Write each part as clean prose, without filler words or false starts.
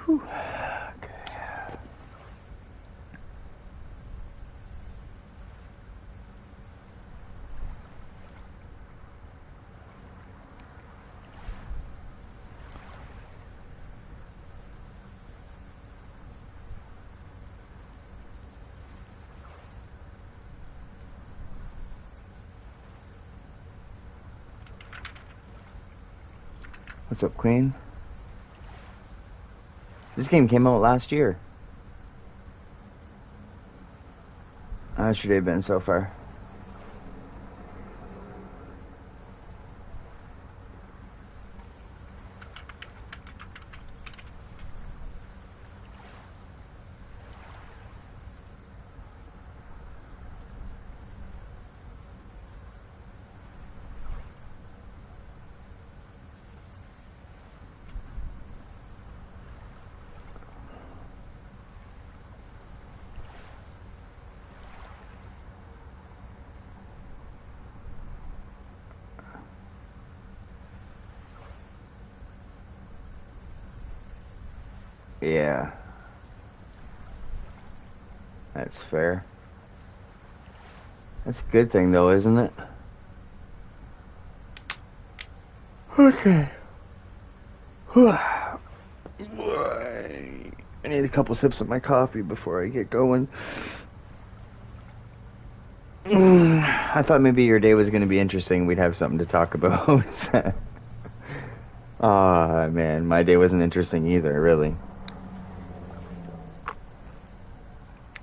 Whew. What's up, Queen? This game came out last year. How's your day been so far? Yeah. That's fair. That's a good thing, though, isn't it? Okay. I need a couple sips of my coffee before I get going. I thought maybe your day was going to be interesting. We'd have something to talk about. Ah, man, my day wasn't interesting either, really.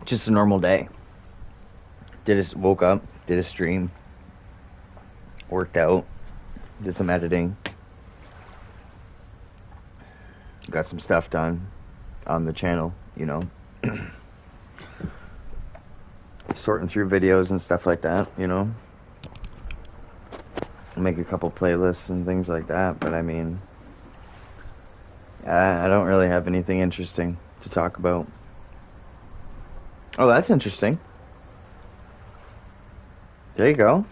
Just a normal day. Woke up, did a stream, worked out, did some editing, got some stuff done on the channel, you know. Sorting through videos and stuff like that, you know. Make a couple playlists and things like that, but I mean, I don't really have anything interesting to talk about. Oh, that's interesting. There you go.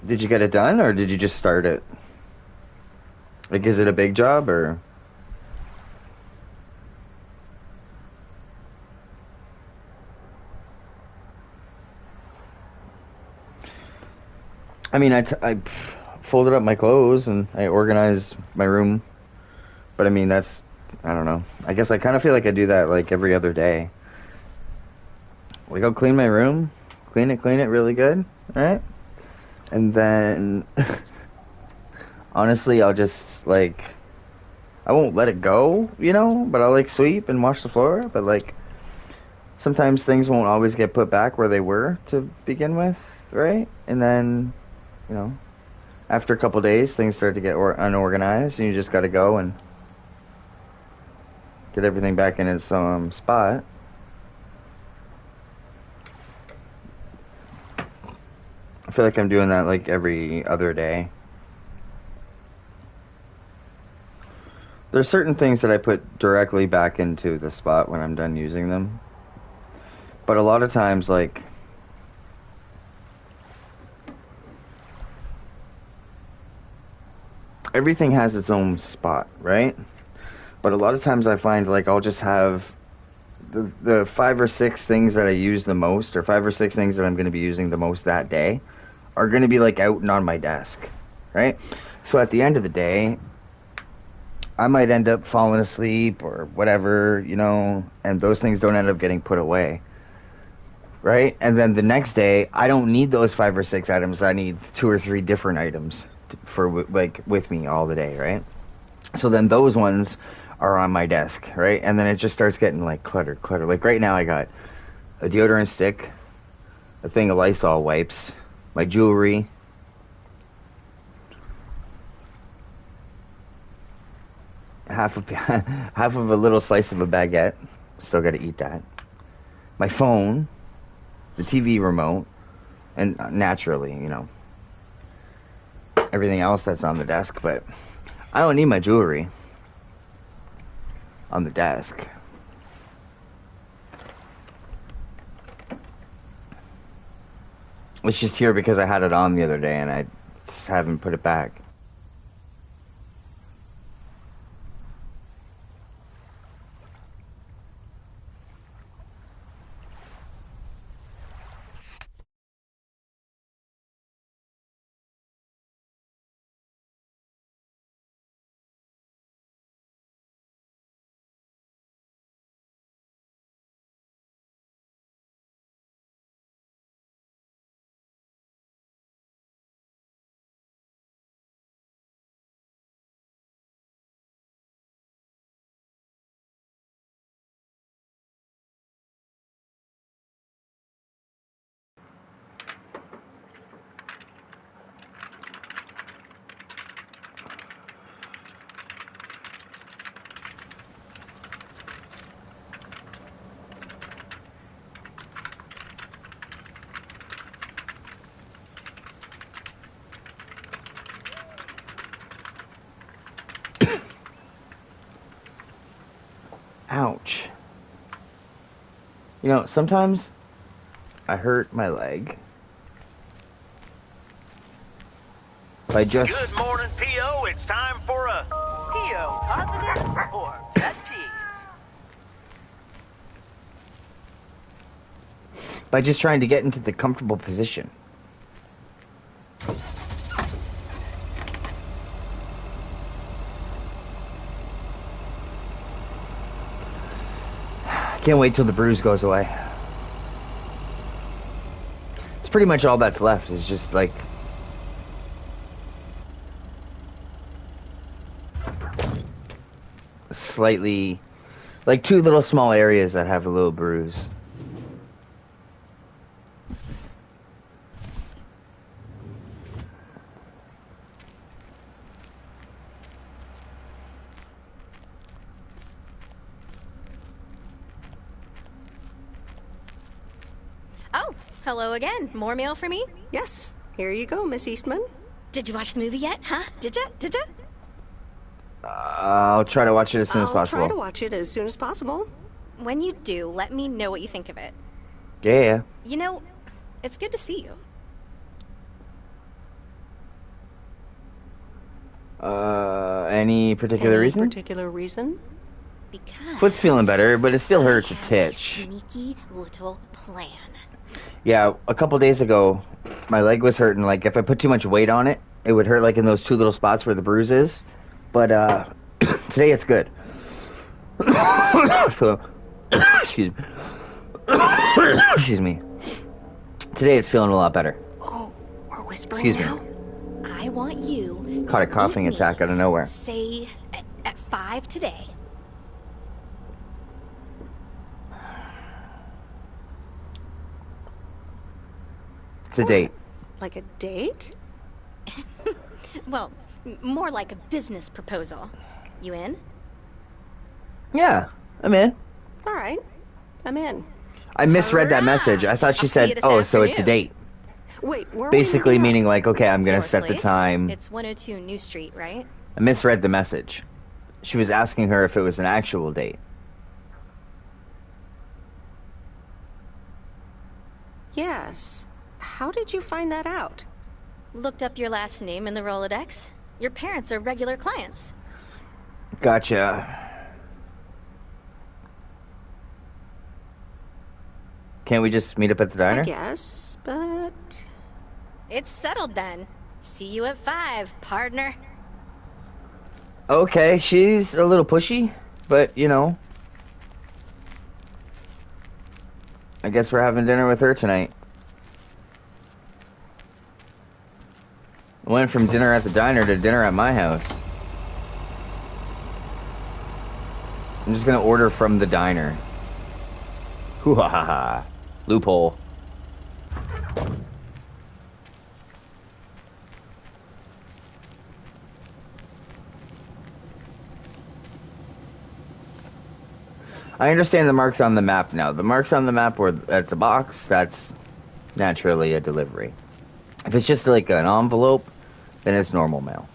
Did you get it done, or did you just start it? Like, is it a big job, or? I mean, I folded up my clothes and I organized my room. But I mean, I don't know. I guess I kind of feel like I do that like every other day. Like, I'll clean my room, clean it really good, alright? And then, honestly, I'll just, like, I won't let it go, you know? But I'll, like, sweep and wash the floor. But, like, sometimes things won't always get put back where they were to begin with, right? And then, you know, after a couple days, things start to get unorganized, and you just gotta go and get everything back in its spot. I feel like I'm doing that like every other day. There's certain things that I put directly back into the spot when I'm done using them. But a lot of times, like, everything has its own spot, right? But a lot of times I find, like, I'll just have the 5 or 6 things that I use the most, or 5 or 6 things that I'm going to be using the most that day, are going to be, like, out and on my desk, right? So at the end of the day, I might end up falling asleep or whatever, you know, and those things don't end up getting put away, right? And then the next day, I don't need those 5 or 6 items. I need 2 or 3 different items for, like, with me all the day, right? So then those ones are on my desk, right? And then it just starts getting, like, clutter. Like, right now I got a deodorant stick, a thing of Lysol wipes, my jewelry, half of a little slice of a baguette, still got to eat that, my phone, the TV remote, and naturally, you know, everything else that's on the desk. But I don't need my jewelry on the desk. It's just here because I had it on the other day and I just haven't put it back. You know, sometimes I hurt my leg by just Good morning, P.O. It's time for a P.O. positive or pet peeve. trying to get into the comfortable position. I can't wait till the bruise goes away. It's pretty much all that's left is just like slightly, like two little small areas that have a little bruise. Oh, hello again. More mail for me? Yes, here you go, Miss Eastman. Did you watch the movie yet, huh? Did ya? Did ya? I'll try to watch it as soon as possible. I'll try to watch it as soon as possible. When you do, let me know what you think of it. Yeah. You know, it's good to see you. Any particular reason? Any particular reason? Because... Foot's feeling better, but it still hurts a I have titch. a sneaky little plan. Yeah, a couple days ago, my leg was hurting. Like, if I put too much weight on it, it would hurt, like, in those two little spots where the bruise is. But, today it's good. So, excuse me. Excuse me. Today it's feeling a lot better. Oh, we're whispering Excuse me. now? I want you Caught a to coughing meet me, attack out of nowhere. say, at 5 today. It's a date. Like a date? Well, more like a business proposal. You in? Yeah, I'm in. All right, I'm in. I misread that Hurrah! message. I thought she I'll see said, you this oh, so it's a afternoon." date. Wait, where Basically are we meaning like, okay, I'm going Your to set the place? time. It's 102 New Street, right? I misread the message. She was asking her if it was an actual date. Yes. How did you find that out? Looked up your last name in the Rolodex. Your parents are regular clients. Gotcha. Can't we just meet up at the diner? I guess, but... It's settled then. See you at 5, partner. Okay, she's a little pushy, but, you know. I guess we're having dinner with her tonight. Went from dinner at the diner to dinner at my house. I'm just gonna order from the diner. Hoo ha ha ha. Loophole. I understand the marks on the map now. The marks on the map where that's a box, that's naturally a delivery. If it's just like an envelope, then it's normal mail.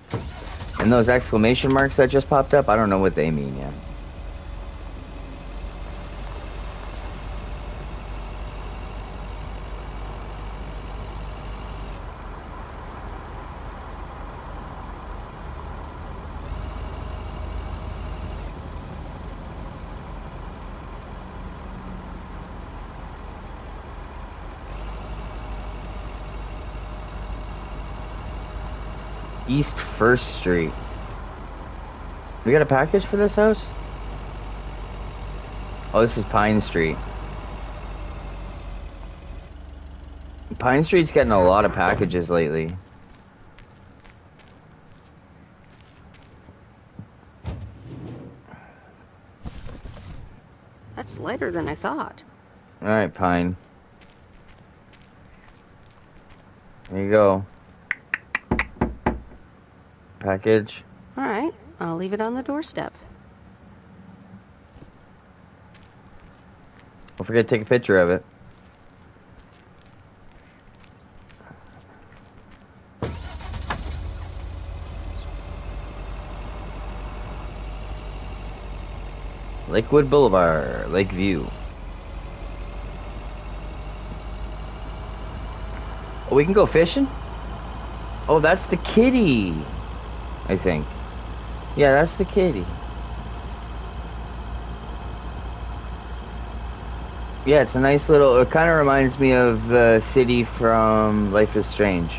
And those exclamation marks that just popped up, I don't know what they mean yet. East 1st Street. We got a package for this house? Oh, this is Pine Street. Pine Street's getting a lot of packages lately. That's lighter than I thought. Alright, Pine. There you go. Package. All right, I'll leave it on the doorstep. Don't forget to take a picture of it. Lakewood Boulevard, Lakeview. We can go fishing? Oh, that's the kitty. I think. Yeah, that's the kitty. Yeah, it's a nice little... It kind of reminds me of the city from Life is Strange.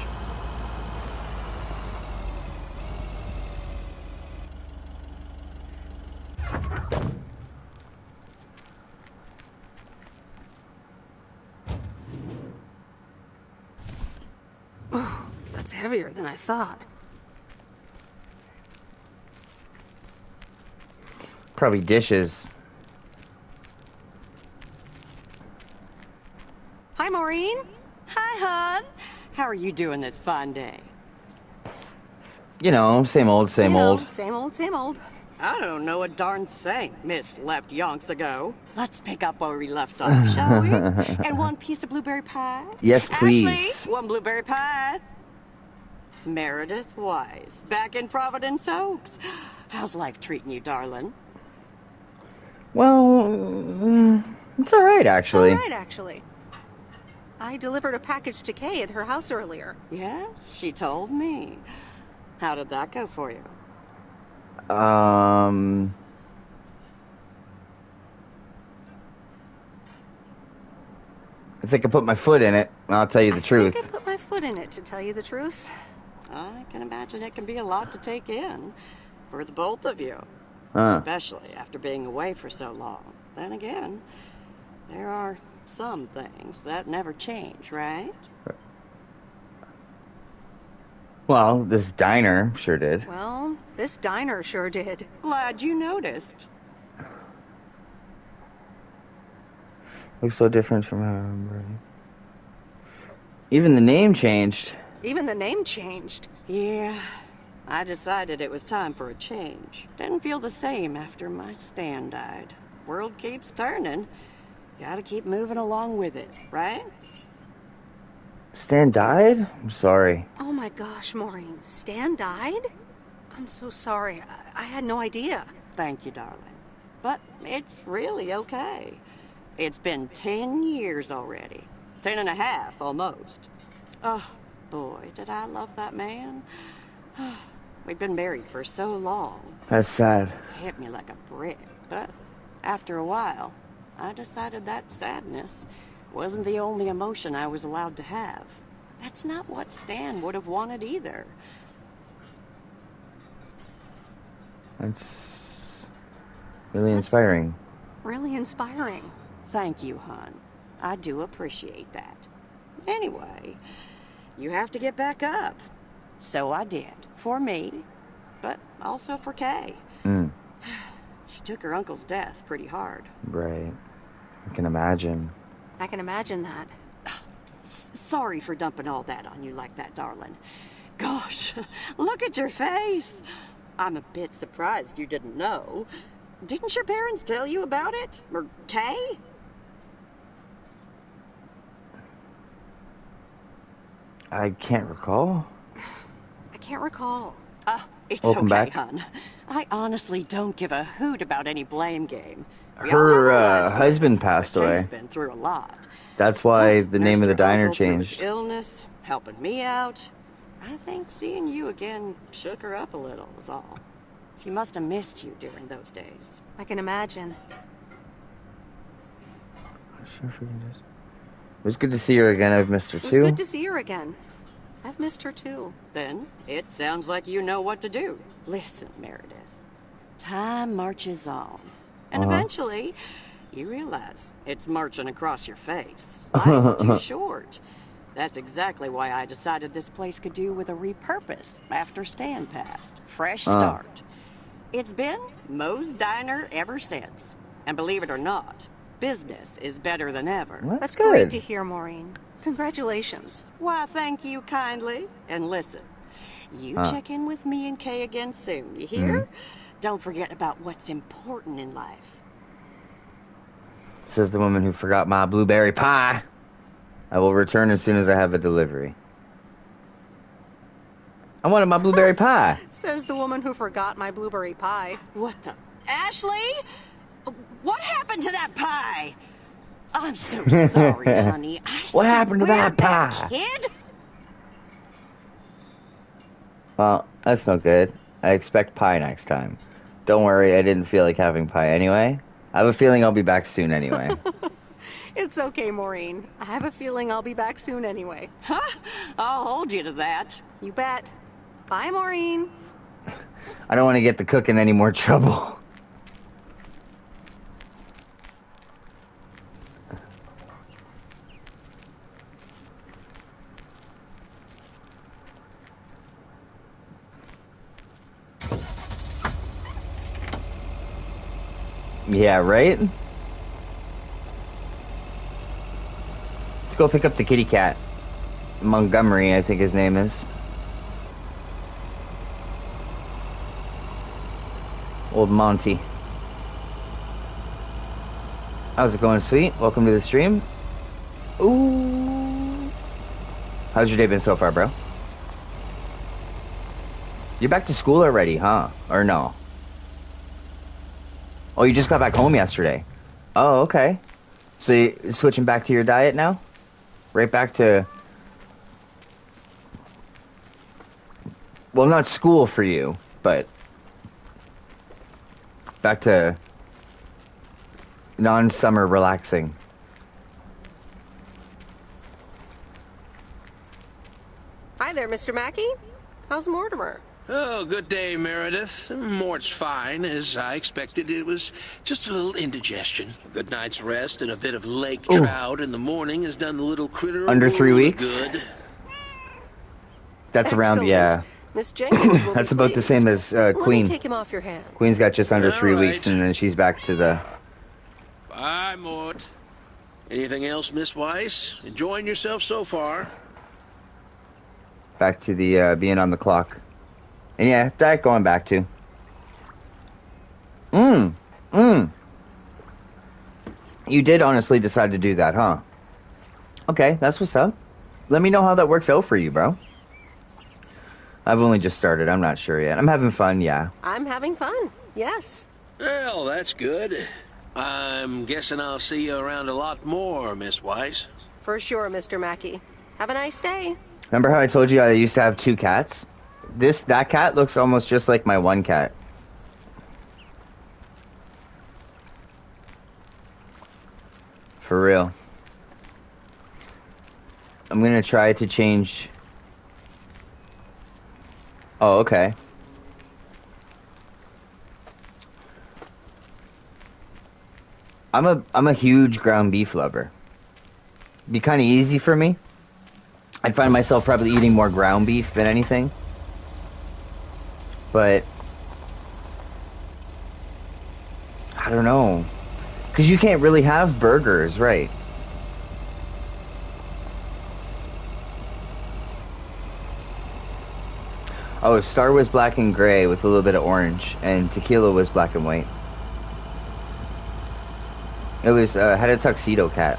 That's heavier than I thought. Probably dishes. Hi, Maureen. Hi, hon. How are you doing this fine day? You know, same old, same old. Same old, same old. I don't know a darn thing, Miss left yonks ago. Let's pick up where we left off, shall we? And one piece of blueberry pie? Yes, please. Ashley, one blueberry pie. Meredith Wise, back in Providence Oaks. How's life treating you, darling? Well, it's all right, actually. It's all right, actually. I delivered a package to Kay at her house earlier. Yes, she told me. How did that go for you? I think I put my foot in it. I'll tell you the truth. I think I put my foot in it, to tell you the truth. I can imagine it can be a lot to take in for the both of you, Huh. especially after being away for so long. Then again, there are some things that never change, right? Well, this diner sure did. Well, this diner sure did. Glad you noticed. Looks so different from how I remember it. Even the name changed. Even the name changed. Yeah, I decided it was time for a change. Didn't feel the same after my Stan died. World keeps turning. Gotta keep moving along with it, right? Stan died? I'm sorry. Oh my gosh, Maureen. Stan died? I'm so sorry. I had no idea. Thank you, darling. But it's really okay. It's been 10 years already. 10 and a half, almost. Oh, boy, did I love that man. We've been married for so long. That's sad. It hit me like a brick. But after a while, I decided that sadness wasn't the only emotion I was allowed to have. That's not what Stan would have wanted either. That's really inspiring. Really inspiring. Thank you, hon. I do appreciate that. Anyway, you have to get back up. So I did. For me, but also for Kay. She took her uncle's death pretty hard. Right. I can imagine. I can imagine that. Sorry for dumping all that on you like that, darling. Gosh, look at your face. I'm a bit surprised you didn't know. Didn't your parents tell you about it? Or Kay? I can't recall. I can't recall. Oh, it's Welcome okay, back. hon. I honestly don't give a hoot about any blame game. We all have Her our lives to husband live. passed Kay's away. been through a lot. That's why the name of the Nursed her diner uncle through his changed. illness, helping me out. I think seeing you again shook her up a little, was all. She must have missed you during those days. I can imagine. It was good to see her again. I've missed her It was too. good to see her again. I've missed her too. Then it sounds like you know what to do. Listen, Meredith. Time marches on. And eventually, you realize it's marching across your face. Life's too short. That's exactly why I decided this place could do with a repurpose after Stan passed. Fresh start. It's been Moe's Diner ever since. And believe it or not, business is better than ever. Well, That's good. great to hear, Maureen. Congratulations. Why, thank you kindly. And listen, you check in with me and Kay again soon, you hear? Don't forget about what's important in life. Says the woman who forgot my blueberry pie. I will return as soon as I have a delivery. I wanted my blueberry pie. Says the woman who forgot my blueberry pie. What the? Ashley? What happened to that pie? I'm so sorry, honey. I What happened to swear that pie? kid? Well, that's no good. I expect pie next time. Don't worry, I didn't feel like having pie anyway. I have a feeling I'll be back soon anyway. It's okay, Maureen. I have a feeling I'll be back soon anyway. Huh? I'll hold you to that. You bet. Bye, Maureen. I don't want to get the cook in any more trouble. Yeah, right? Let's go pick up the kitty cat. Montgomery, I think his name is. Old Monty. How's it going, sweet? Welcome to the stream. Ooh. How's your day been so far, bro? You're back to school already, huh? Or no? Oh, you just got back home yesterday. Oh, okay. So you switching back to your diet now? Right back to... Well, not school for you, but... Back to... non-summer relaxing. Hi there, Mr. Mackey. How's Mortimer? Oh, good day, Meredith. Mort's fine. As I expected, it was just a little indigestion. A good night's rest and a bit of lake trout in the morning has done the little critter Under a 3 world of weeks? good. That's around, Excellent. yeah. Miss Jenkins will That's be about the pleased. same as Let me Queen. take him off your hands. Queen's got just under All 3 weeks, right. and then she's back to the... Bye, Mort. Anything else, Miss Weiss? Enjoying yourself so far? Back to the, being on the clock. And yeah, diet going back to. You did honestly decide to do that, huh? Okay, that's what's up. Let me know how that works out for you, bro. I've only just started. I'm not sure yet. I'm having fun, yeah. I'm having fun. Yes. Well, that's good. I'm guessing I'll see you around a lot more, Miss Weiss. For sure, Mr. Mackey. Have a nice day. Remember how I told you I used to have 2 cats? That cat looks almost just like my one cat. For real. I'm gonna try to change... Oh, okay. I'm a huge ground beef lover. Be kind of easy for me. I'd find myself probably eating more ground beef than anything. But I don't know. Because you can't really have burgers, right? Oh, Star was black and gray with a little bit of orange, and Tequila was black and white. It was, had a tuxedo cat.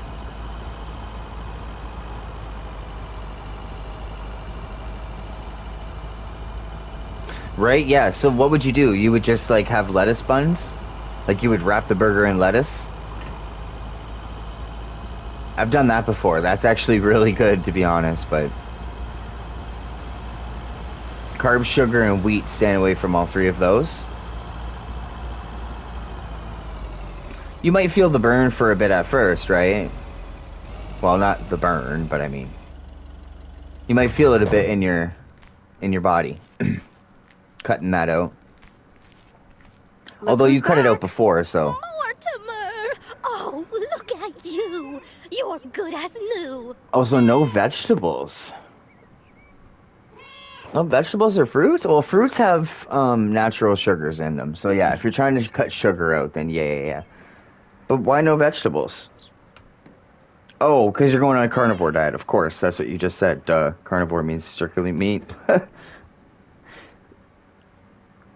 Right? Yeah, so what would you do? You would just, like, have lettuce buns? Like, you would wrap the burger in lettuce? I've done that before. That's actually really good, to be honest, but... Carbs, sugar, and wheat, staying away from all 3 of those. You might feel the burn for a bit at first, right? Well, not the burn, but I mean... You might feel it a bit in your body. Cutting that out. Look Although who's you cut it out back. before, so... Mortimer! Oh, look at you! You're good as new. Also, no vegetables. No vegetables or fruits? Well, fruits have natural sugars in them. So yeah, if you're trying to cut sugar out, then yeah. But why no vegetables? Oh, because you're going on a carnivore diet, of course. That's what you just said. Duh. Carnivore means strictly meat.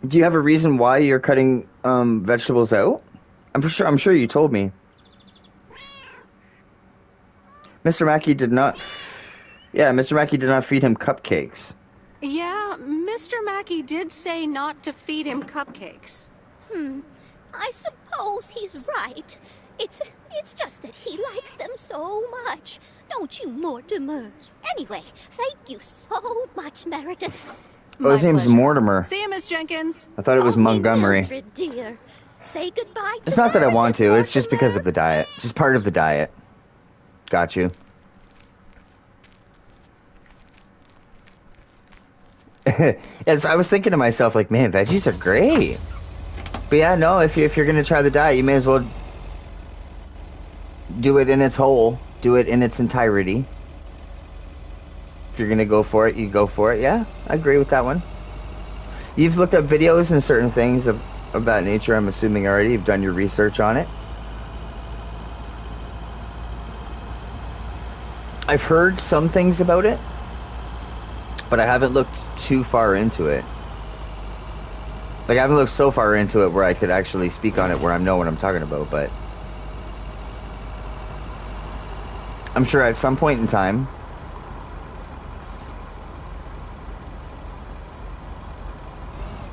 Do you have a reason why you're cutting vegetables out? I'm sure you told me. Mr. Mackey did not... Yeah, Mr. Mackey did not feed him cupcakes. Yeah, Mr. Mackey did say not to feed him cupcakes. I suppose he's right. It's just that he likes them so much. Don't you, Mortimer? Anyway, thank you so much, Meredith. Oh, his My name's pleasure. Mortimer. See you, Miss Jenkins. I thought it was Oh, Montgomery. Mildred, dear. Say goodbye to It's not that I want Meredith, to. It's just because Mortimer. of the diet. Just part of the diet. Got you. Yes, I was thinking to myself, like, man, veggies are great. But yeah, no, if you're gonna try the diet, you may as well do it in its whole. Do it in its entirety. If you're gonna go for it, you go for it. Yeah, I agree with that one. You've looked up videos and certain things of that nature, I'm assuming already. You've done your research on it. I've heard some things about it, but I haven't looked too far into it. Like, I haven't looked so far into it where I could actually speak on it where I know what I'm talking about, but I'm sure at some point in time,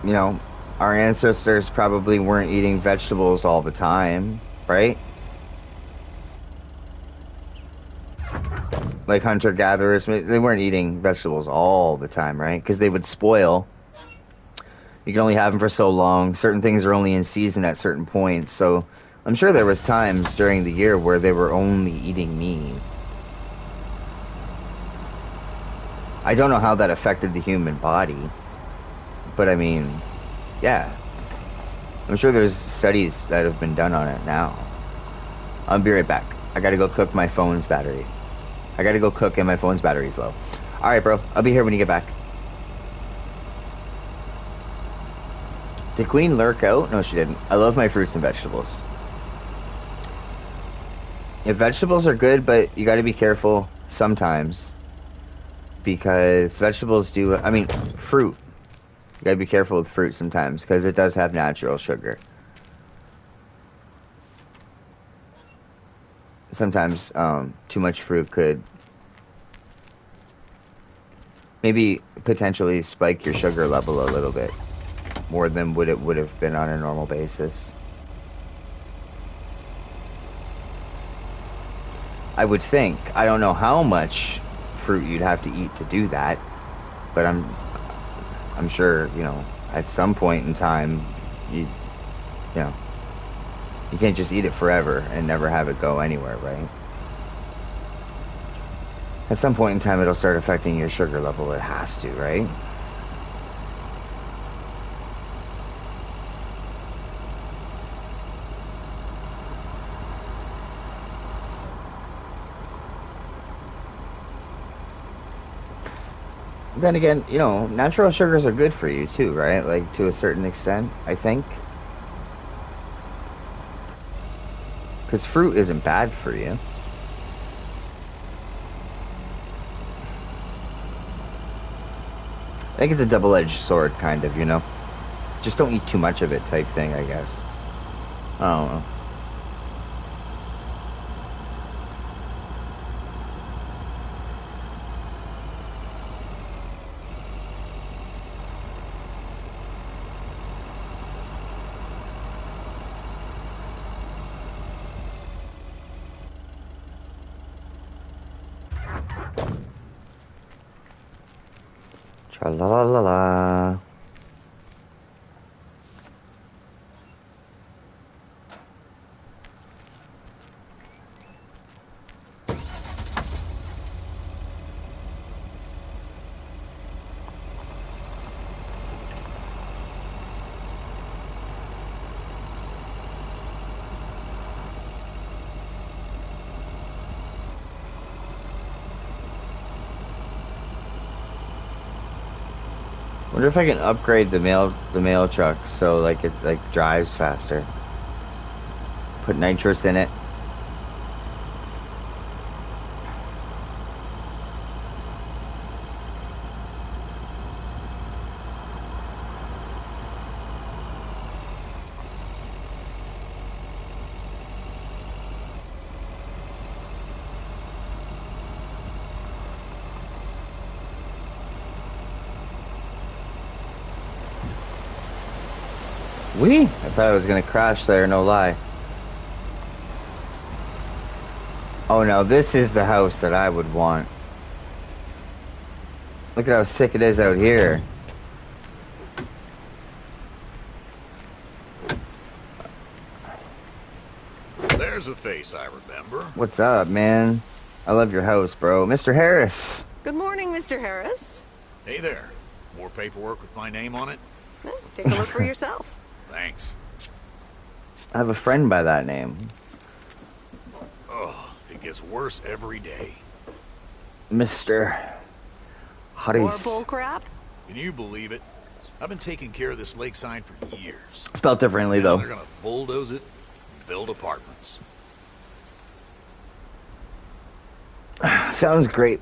you know, our ancestors probably weren't eating vegetables all the time, right? Like hunter-gatherers, they weren't eating vegetables all the time, right? Because they would spoil. You can only have them for so long. Certain things are only in season at certain points. So I'm sure there was times during the year where they were only eating meat. I don't know how that affected the human body. But I mean, yeah. I'm sure there's studies that have been done on it now. I'll be right back. I gotta go cook my phone's battery. I gotta go cook and my phone's battery's low. Alright, bro. I'll be here when you get back. Did Queen lurk out? No, she didn't. I love my fruits and vegetables. Yeah, vegetables are good, but you gotta be careful sometimes. Because vegetables do... I mean, fruit. You gotta be careful with fruit sometimes, because it does have natural sugar. Sometimes, too much fruit could... maybe potentially spike your sugar level a little bit. More than what it would have been on a normal basis. I would think. I don't know how much fruit you'd have to eat to do that, but I'm sure, you know, at some point in time, you know, you can't just eat it forever and never have it go anywhere, right? At some point in time, it'll start affecting your sugar level. It has to, right? Then again, you know, natural sugars are good for you too, right? Like, to a certain extent, I think. Because fruit isn't bad for you. I think it's a double-edged sword, kind of, you know? Just don't eat too much of it type thing, I guess. I don't know. Tra-la-la-la-la. Wonder if I can upgrade the mail truck so like it like drives faster. Put nitrous in it. I thought I was gonna crash there, no lie. Oh no, this is the house that I would want. Look at how sick it is out here. There's a face I remember. What's up, man? I love your house, bro. Mr. Harris. Good morning, Mr. Harris. Hey there. More paperwork with my name on it? Well, take a look for yourself. Thanks. I have a friend by that name. Ugh, it gets worse every day. Mr. More Harris. bullcrap? Can you believe it? I've been taking care of this lakeside for years. Spelled differently, Now though. they're gonna bulldoze it and build apartments. Sounds great.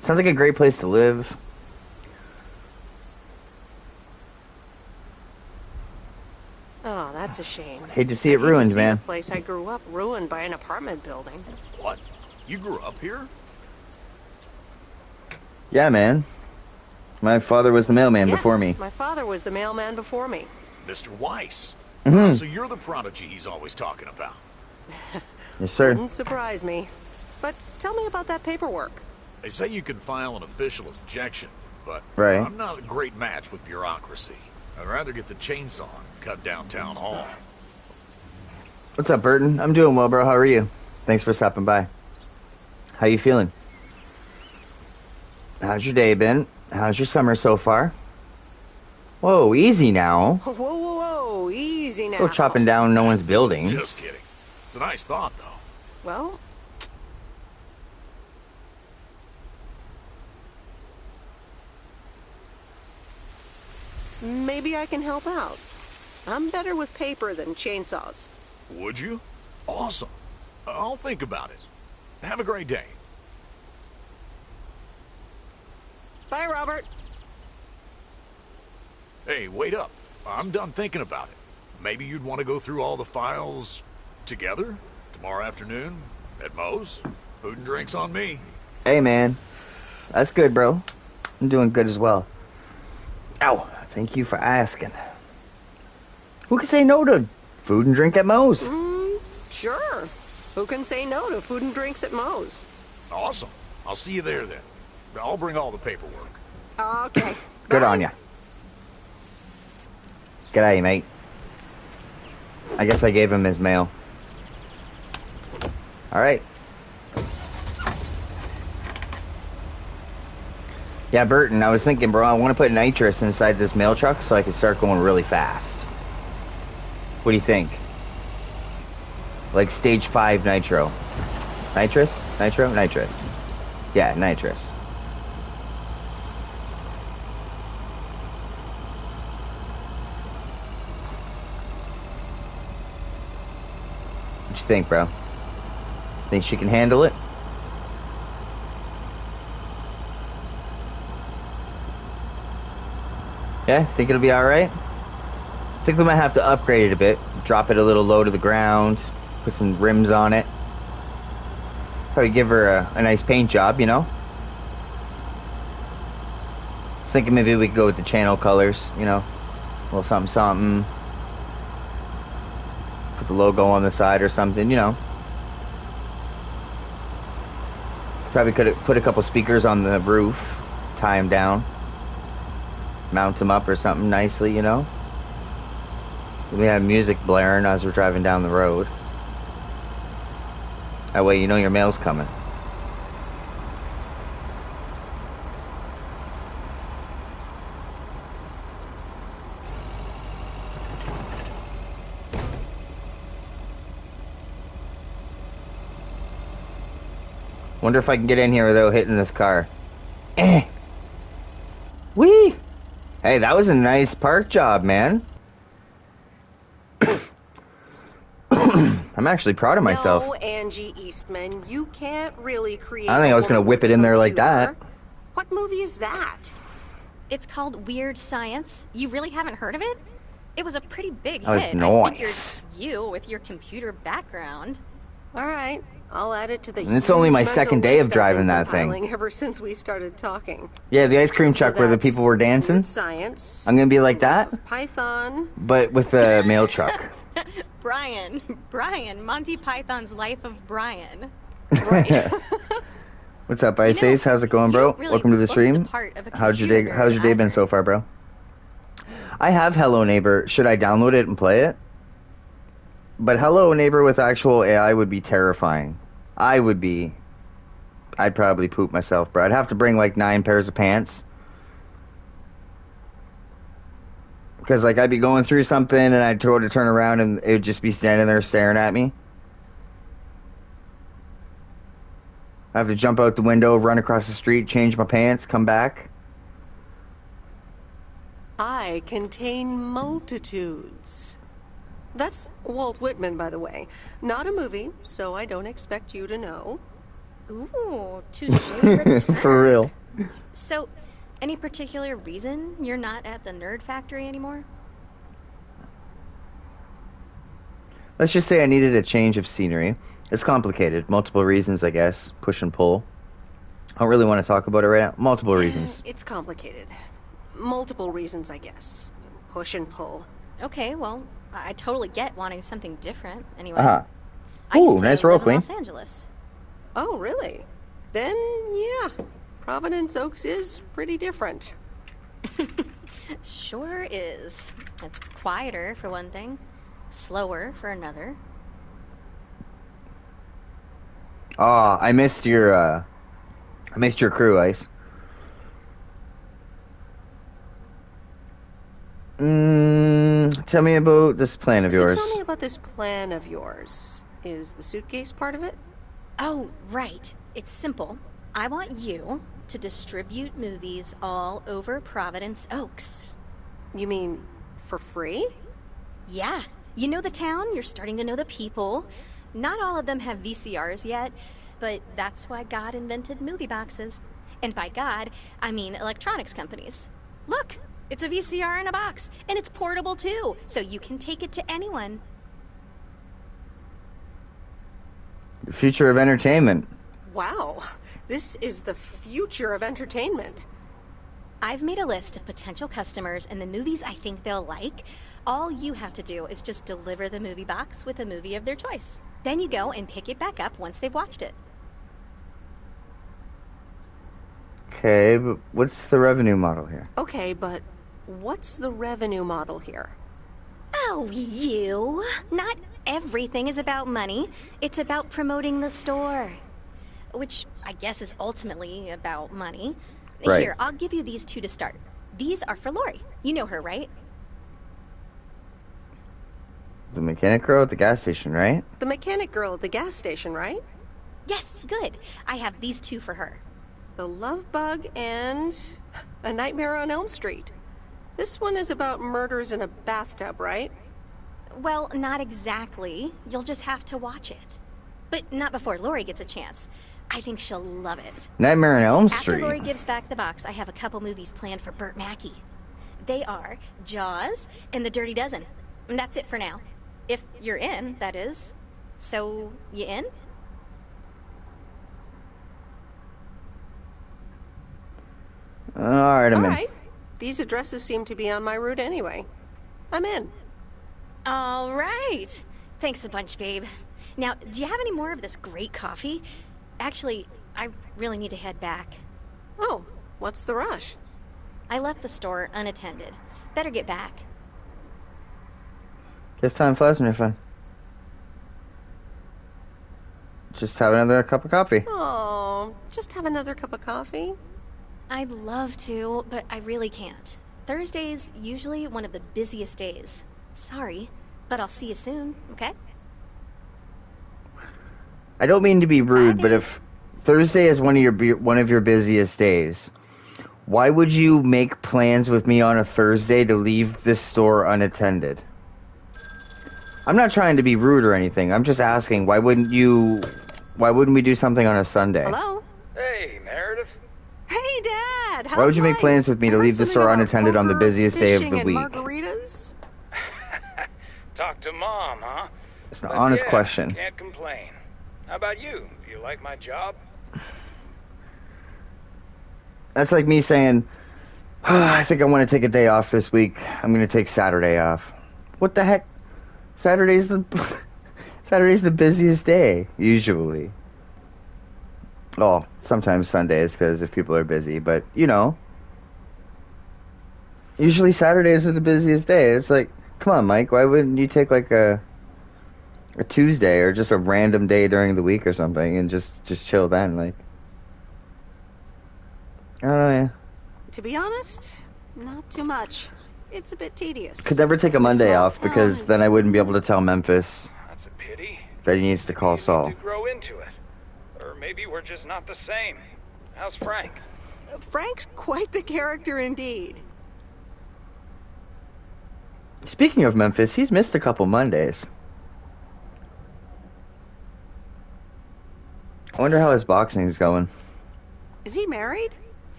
Sounds like a great place to live. Oh, that's a shame. Hate to see it I hate to ruined, see man. The place I grew up ruined by an apartment building. What? You grew up here? Yeah, man. My father was the mailman Yes, before me. my father was the mailman before me. Mr. Weiss. Mhm. So you're the prodigy he's always talking about. Yes, sir. Wouldn't surprise me. But tell me about that paperwork. They say you can file an official objection, but Right. I'm not a great match with bureaucracy. I'd rather get the chainsaw and cut down town hall. What's up, Burton? I'm doing well, bro. How are you? Thanks for stopping by. How you feeling? How's your day been? How's your summer so far? Whoa, easy now. Whoa, whoa, whoa, easy now. Go chopping down no one's buildings. Just kidding. It's a nice thought, though. Well, maybe I can help out. I'm better with paper than chainsaws. Would you? Awesome. I'll think about it. Have a great day. Bye, Robert. Hey, wait up. I'm done thinking about it. Maybe you'd want to go through all the files together tomorrow afternoon at Moe's. Food and drinks on me. Hey, man. That's good, bro. I'm doing good as well. Ow. Thank you for asking. Who can say no to food and drink at Moe's? Sure. Who can say no to food and drinks at Moe's? Awesome. I'll see you there then. I'll bring all the paperwork. Okay. Good Bye. on ya. G'day, mate. I guess I gave him his mail. Alright. Yeah, Burton, I was thinking, bro, I want to put nitrous inside this mail truck so I can start going really fast. What do you think? Like stage 5 nitro. Nitrous? Nitro? Nitrous. Yeah, nitrous. What you think, bro? Think she can handle it? Yeah, think it'll be alright? Think we might have to upgrade it a bit. Drop it a little low to the ground. Put some rims on it. Probably give her a nice paint job, you know? I was thinking maybe we could go with the channel colors, you know? A little something something. Put the logo on the side or something, you know? Probably could have put a couple speakers on the roof. Tie them down. Mount them up or something nicely, you know? We have music blaring as we're driving down the road. That way you know your mail's coming. Wonder if I can get in here without hitting this car. Whee! Hey, that was a nice park job, man. I'm actually proud of myself. No, Angie Eastman, you can't really create. I don't think I was gonna whip it in there like that. What movie is that? It's called Weird Science. You really haven't heard of it? It was a pretty big That was hit. nice. I figured you with your computer background. All right, I'll add it to the. And it's only my huge second mental day of list I've driving been that thing. compiling ever since we started talking. Yeah, the ice cream So truck where the that's people were dancing. Weird Science. I'm gonna be like that, Python. but with the mail truck. Brian, Monty Python's Life of Brian. What's up, Ice Ace? How's it going, bro? you really Welcome to the look the stream. part of a How's your day? computer How's your day nerd been either. so far, bro? I have Hello Neighbor. Should I download it and play it? But Hello Neighbor with actual AI would be terrifying. I would be. I'd probably poop myself, bro. I'd have to bring like 9 pairs of pants. Because like I'd be going through something and I'd go to turn around and it would just be standing there staring at me. I have to jump out the window, run across the street, change my pants, come back. I contain multitudes. That's Walt Whitman, by the way. Not a movie, so I don't expect you to know. Ooh, touche return. For real. So, any particular reason you're not at the Nerd Factory anymore? Let's just say I needed a change of scenery. It's complicated. Multiple reasons, I guess. Push and pull. I don't really want to talk about it right now. Multiple reasons. It's complicated. Multiple reasons, I guess. Push and pull. Okay, well, I totally get wanting something different. Anyway, Uh-huh. I used Ooh, to nice roll, live in Queen. Los Angeles. Oh, really? Then, yeah. Providence Oaks is pretty different. Sure is. It's quieter for one thing, slower for another. Oh, I missed your crew, Ice. Tell me about this plan of yours. So tell me about this plan of yours. Is the suitcase part of it? Oh, right. It's simple. I want you to distribute movies all over Providence Oaks. You mean for free? Yeah. You know the town, you're starting to know the people. Not all of them have VCRs yet, but that's why God invented movie boxes. And by God, I mean electronics companies. Look, it's a VCR in a box, and it's portable too, so you can take it to anyone. The future of entertainment. Wow, this is the future of entertainment. I've made a list of potential customers and the movies I think they'll like. All you have to do is just deliver the movie box with a movie of their choice. Then you go and pick it back up once they've watched it. Okay, but what's the revenue model here? Okay, but what's the revenue model here? Oh, you. Not everything is about money. It's about promoting the store. Which I guess is ultimately about money. Right. Here, I'll give you these 2 to start. These are for Lori. You know her, right? The mechanic girl at the gas station, right? The mechanic girl at the gas station, right? Yes, good. I have these 2 for her. The Love Bug and A Nightmare on Elm Street. This one is about murders in a bathtub, right? Well, not exactly. You'll just have to watch it. But not before Lori gets a chance. I think she'll love it. Nightmare on Elm After Street. Lori gives back the box, I have a couple movies planned for Burt Mackey. They are Jaws and The Dirty Dozen. And that's it for now. If you're in, that is. So, you in? Alright, I'm All in. right. These addresses seem to be on my route anyway. I'm in. All right. Thanks a bunch, babe. Now, do you have any more of this great coffee? Actually, I really need to head back. Oh, what's the rush? I left the store unattended. Better get back. Guess time flies when you're fun. Just have another cup of coffee. Oh, just have another cup of coffee? I'd love to, but I really can't. Thursday's usually one of the busiest days. Sorry, but I'll see you soon, okay? I don't mean to be rude, but if Thursday is one of your busiest days, why would you make plans with me on a Thursday to leave this store unattended? I'm not trying to be rude or anything. I'm just asking, why wouldn't we do something on a Sunday? Hello? Hey, Meredith. Hey, Dad! Why would you make plans with me to leave the store unattended on the busiest day of the week? Margaritas? Talk to Mom, huh? It's an honest question. Can't complain. How about you? Do you like my job? That's like me saying, I think I want to take a day off this week. I'm going to take Saturday off. What the heck? Saturday's the busiest day, usually. Oh, sometimes Sundays, because if people are busy, but, you know. Usually Saturdays are the busiest day. It's like, come on, Mike, why wouldn't you take like a a Tuesday or just a random day during the week or something, and just chill then. Like, I don't know. Yeah. To be honest, not too much. It's a bit tedious. Could never take a Every Monday small off town because is- then I wouldn't be able to tell Memphis That's a pity. that he needs to call You Saul. need to grow into it. Or maybe we're just not the same. How's Frank? Frank's quite the character indeed. Speaking of Memphis, he's missed a couple Mondays. I wonder how his boxing's going. Is he married?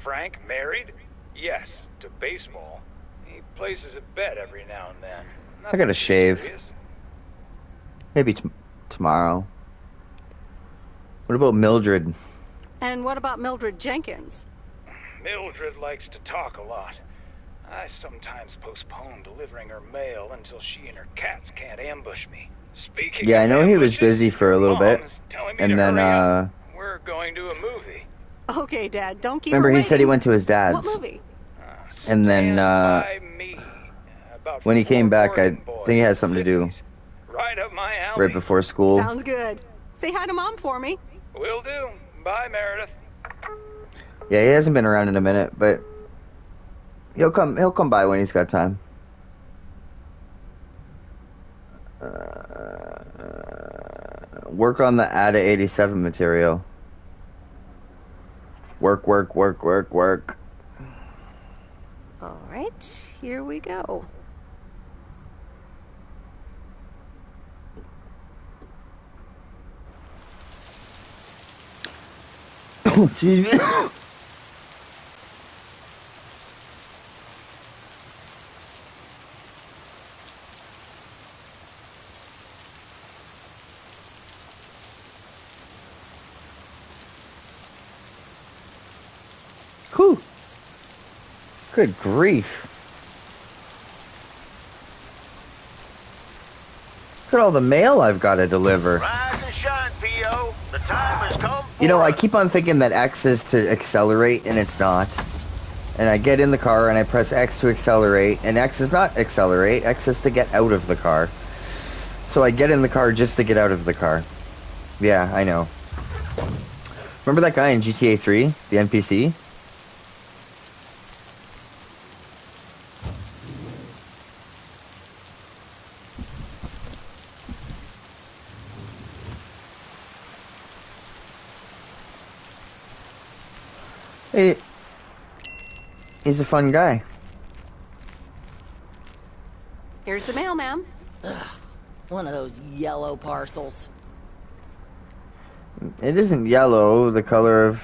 Frank married? Yes, to baseball. He places a bet every now and then. I gotta shave. Serious. Maybe tomorrow. What about Mildred? And what about Mildred Jenkins? Mildred likes to talk a lot. I sometimes postpone delivering her mail until she and her cats can't ambush me. Speaking Yeah, of I know he was ambushes, busy for a little Mom bit, is telling me and to then hurry up. We're going to a movie. Okay, Dad, don't keep remember her he said he waiting. went to his dad's. What movie? And then, Stand by me. About when he came 4 back, I Oregon think boys he in had something to do 50s. Right up my alley. right before school. Sounds good. Say hi to Mom for me. Will do. Bye, Meredith. Yeah, he hasn't been around in a minute, but he'll come by when he's got time. Work on the ATA 87 material. Work. All right, here we go. Excuse me. Whew. Good grief. Look at all the mail I've got to deliver. Rise and shine, P.O. The time has come for You know, I us. keep on thinking that X is to accelerate, and it's not. And I get in the car, and I press X to accelerate, and X is not accelerate. X is to get out of the car. So I get in the car just to get out of the car. Yeah, I know. Remember that guy in GTA 3, the NPC? Hey, he's a fun guy. Here's the mail, ma'am. One of those yellow parcels. It isn't yellow, the color of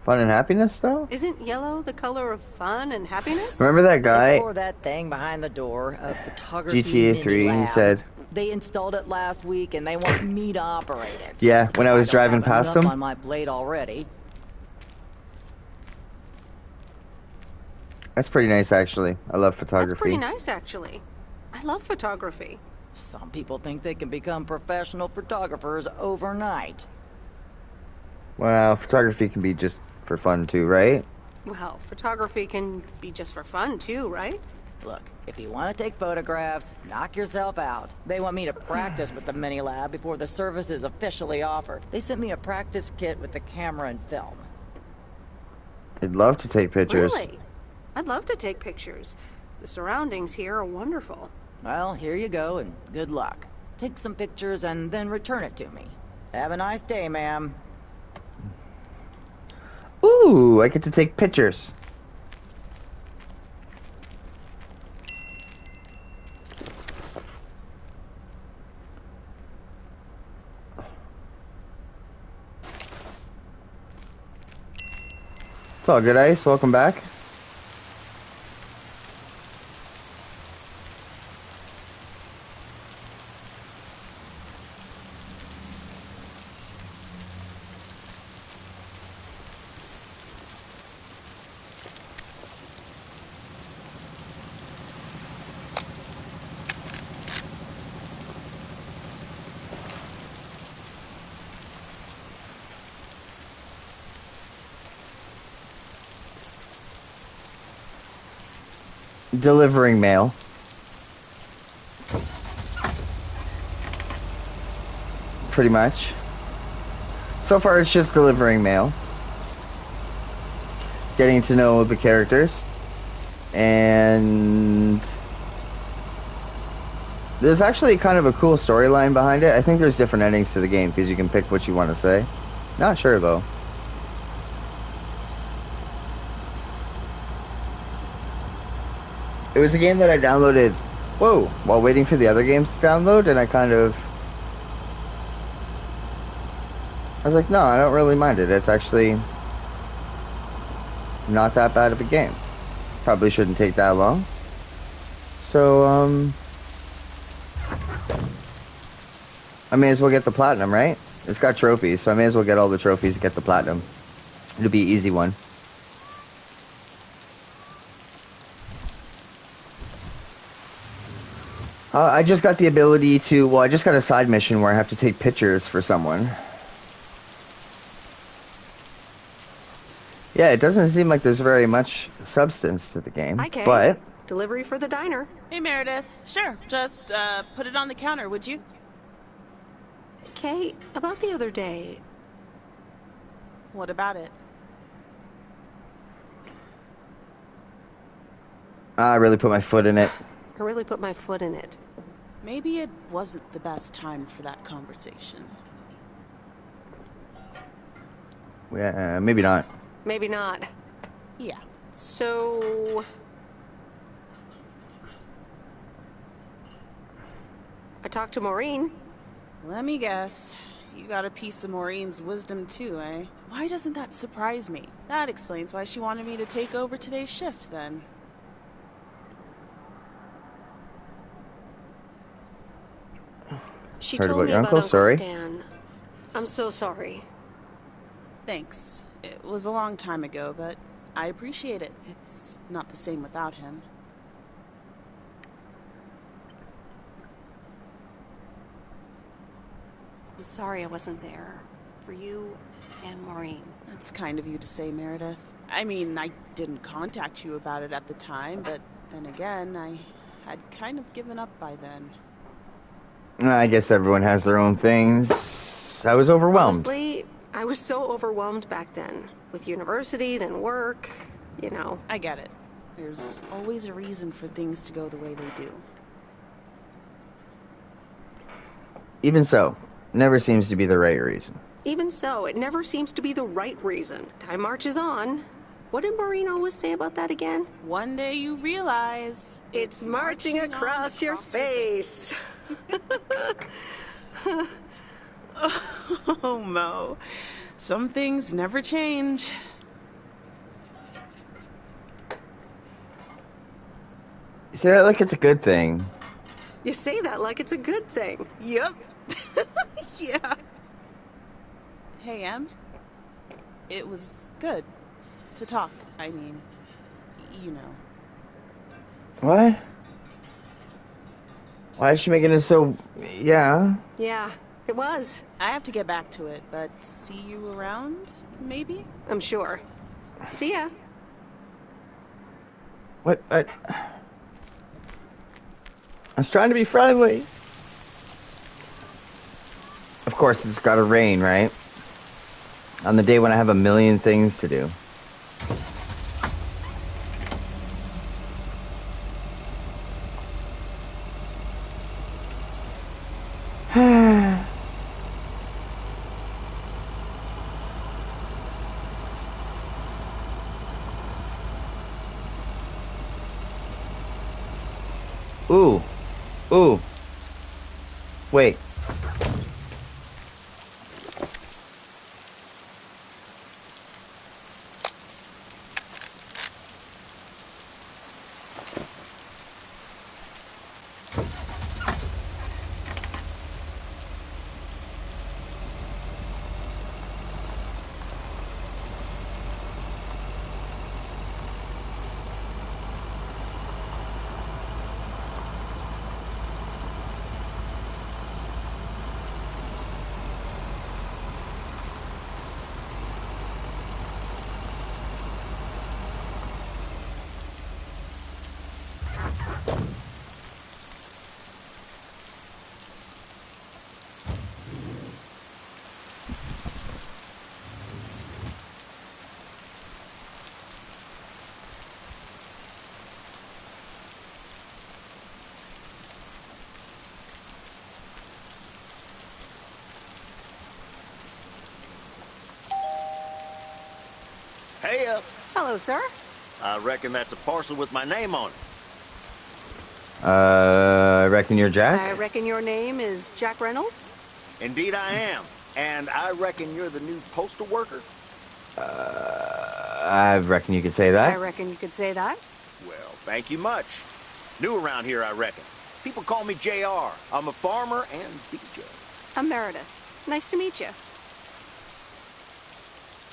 fun and happiness, though? Isn't yellow the color of fun and happiness? Remember that guy? It's for that thing behind the door, a photography GTA 3, he mini-lab. said. They installed it last week and they want me to operate it. Yeah, So when I was don't driving have past enough him. on my plate already. That's pretty nice, actually. I love photography. That's pretty nice, actually. I love photography. Some people think they can become professional photographers overnight. Well, photography can be just for fun, too, right? Well, photography can be just for fun, too, right? Look, if you want to take photographs, knock yourself out. They want me to practice with the mini lab before the service is officially offered. They sent me a practice kit with the camera and film. I'd love to take pictures. Really? I'd love to take pictures. The surroundings here are wonderful. Well, here you go, and good luck. Take some pictures and then return it to me. Have a nice day, ma'am. Ooh, I get to take pictures. It's all good, Ice. Welcome back. Delivering mail. pretty much. So far, it's just delivering mail, getting to know the characters, and there's actually kind of a cool storyline behind it. I think there's different endings to the game because you can pick what you want to say. Not sure though. It was a game that I downloaded, while waiting for the other games to download, and I was like, no, I don't really mind it. It's actually not that bad of a game. Probably shouldn't take that long. So, I may as well get the platinum, right? It's got trophies, so I may as well get all the trophies and get the platinum. It'll be an easy one. I just got the ability to, well, I just got a side mission where I have to take pictures for someone. Yeah, it doesn't seem like there's very much substance to the game, Hi, Kay. but... Delivery for the diner. Hey, Meredith. Sure, just, put it on the counter, would you? Kay, about the other day. What about it? I really put my foot in it. I really put my foot in it. Maybe it wasn't the best time for that conversation. Yeah, maybe not. Maybe not. Yeah. So... I talked to Maureen. Let me guess. You got a piece of Maureen's wisdom too, eh? Why doesn't that surprise me? That explains why she wanted me to take over today's shift, then. She Heard told about me your about uncle, Uncle sorry. Stan. I'm so sorry. Thanks. It was a long time ago, but I appreciate it. It's not the same without him. I'm sorry I wasn't there. For you and Maureen. That's kind of you to say, Meredith. I mean, I didn't contact you about it at the time, but then again, I had kind of given up by then. I guess everyone has their own things. I was overwhelmed. Honestly, I was so overwhelmed back then. With university, then work, you know. I get it. There's always a reason for things to go the way they do. Even so, never seems to be the right reason. Even so, it never seems to be the right reason. Time marches on. What did Maureen always say about that again? One day you realize... It's marching across your face. Oh, Mo. Some things never change. You say that like it's a good thing. You say that like it's a good thing. Yep. Yeah. Hey, Em. It was good to talk. I mean, you know. What? Why is she making it so... Yeah. Yeah, it was. I have to get back to it, but see you around, maybe? I'm sure. See ya. What? I was trying to be friendly. Of course, it's gotta rain, right? On the day when I have a million things to do. Ooh. Ooh. Wait. Hey, Hello, sir. I reckon that's a parcel with my name on it. I reckon you're I Jack. reckon your name is Jack Reynolds? Indeed I am. And I reckon you're the new postal worker? I reckon you could say I that. reckon you could say that. Well, thank you much. New around here, I reckon. People call me JR. I'm a farmer and DJ. I'm Meredith. Nice to meet you.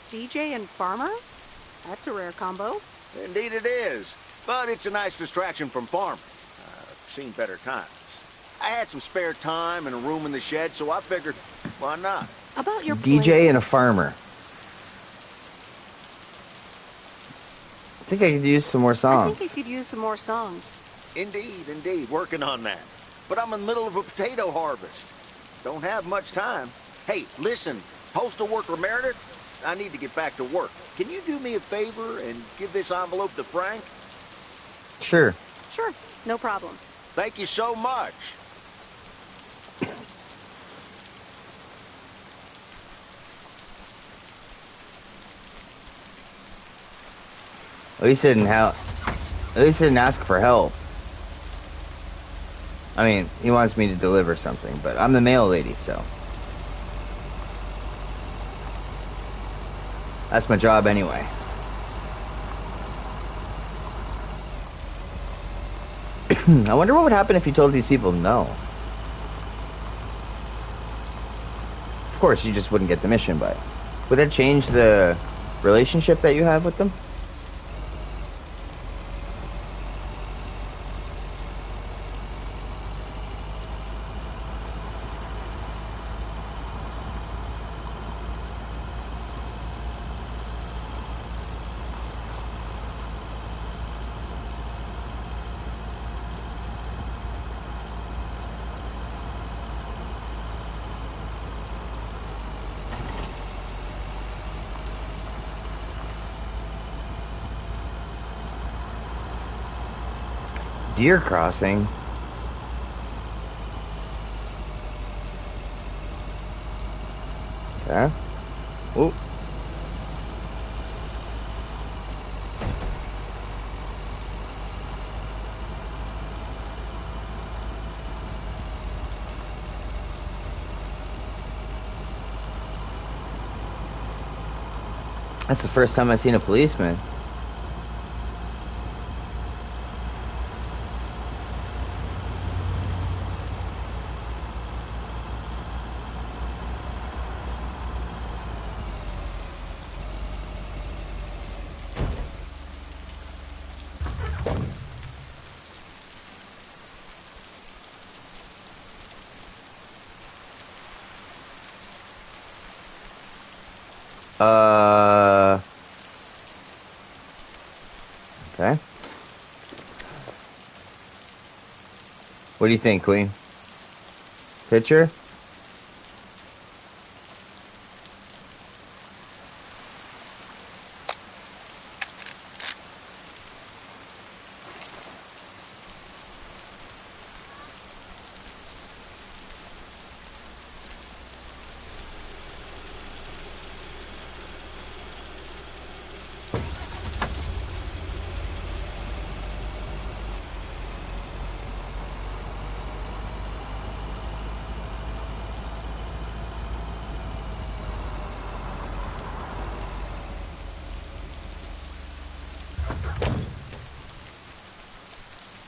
DJ and farmer? That's a rare combo. Indeed it is. But it's a nice distraction from farming. I've seen better times. I had some spare time and a room in the shed, so I figured, why not? About your DJ and a playlist. farmer. I think I could use some more I songs. think I could use some more songs. Indeed, working on that. But I'm in the middle of a potato harvest. Don't have much time. Hey, listen, postal worker Meredith, I need to get back to work. Can you do me a favor and give this envelope to Frank? Sure. Sure, no problem. Thank you so much. At least he didn't ask for help. I mean, he wants me to deliver something, but I'm the mail lady, so that's my job anyway. I wonder what would happen if you told these people no. Of course, you just wouldn't get the mission, but would that change the relationship that you have with them? Deer crossing. Okay. Ooh. That's the first time I've seen a policeman. Okay. What do you think, Queen? Picture?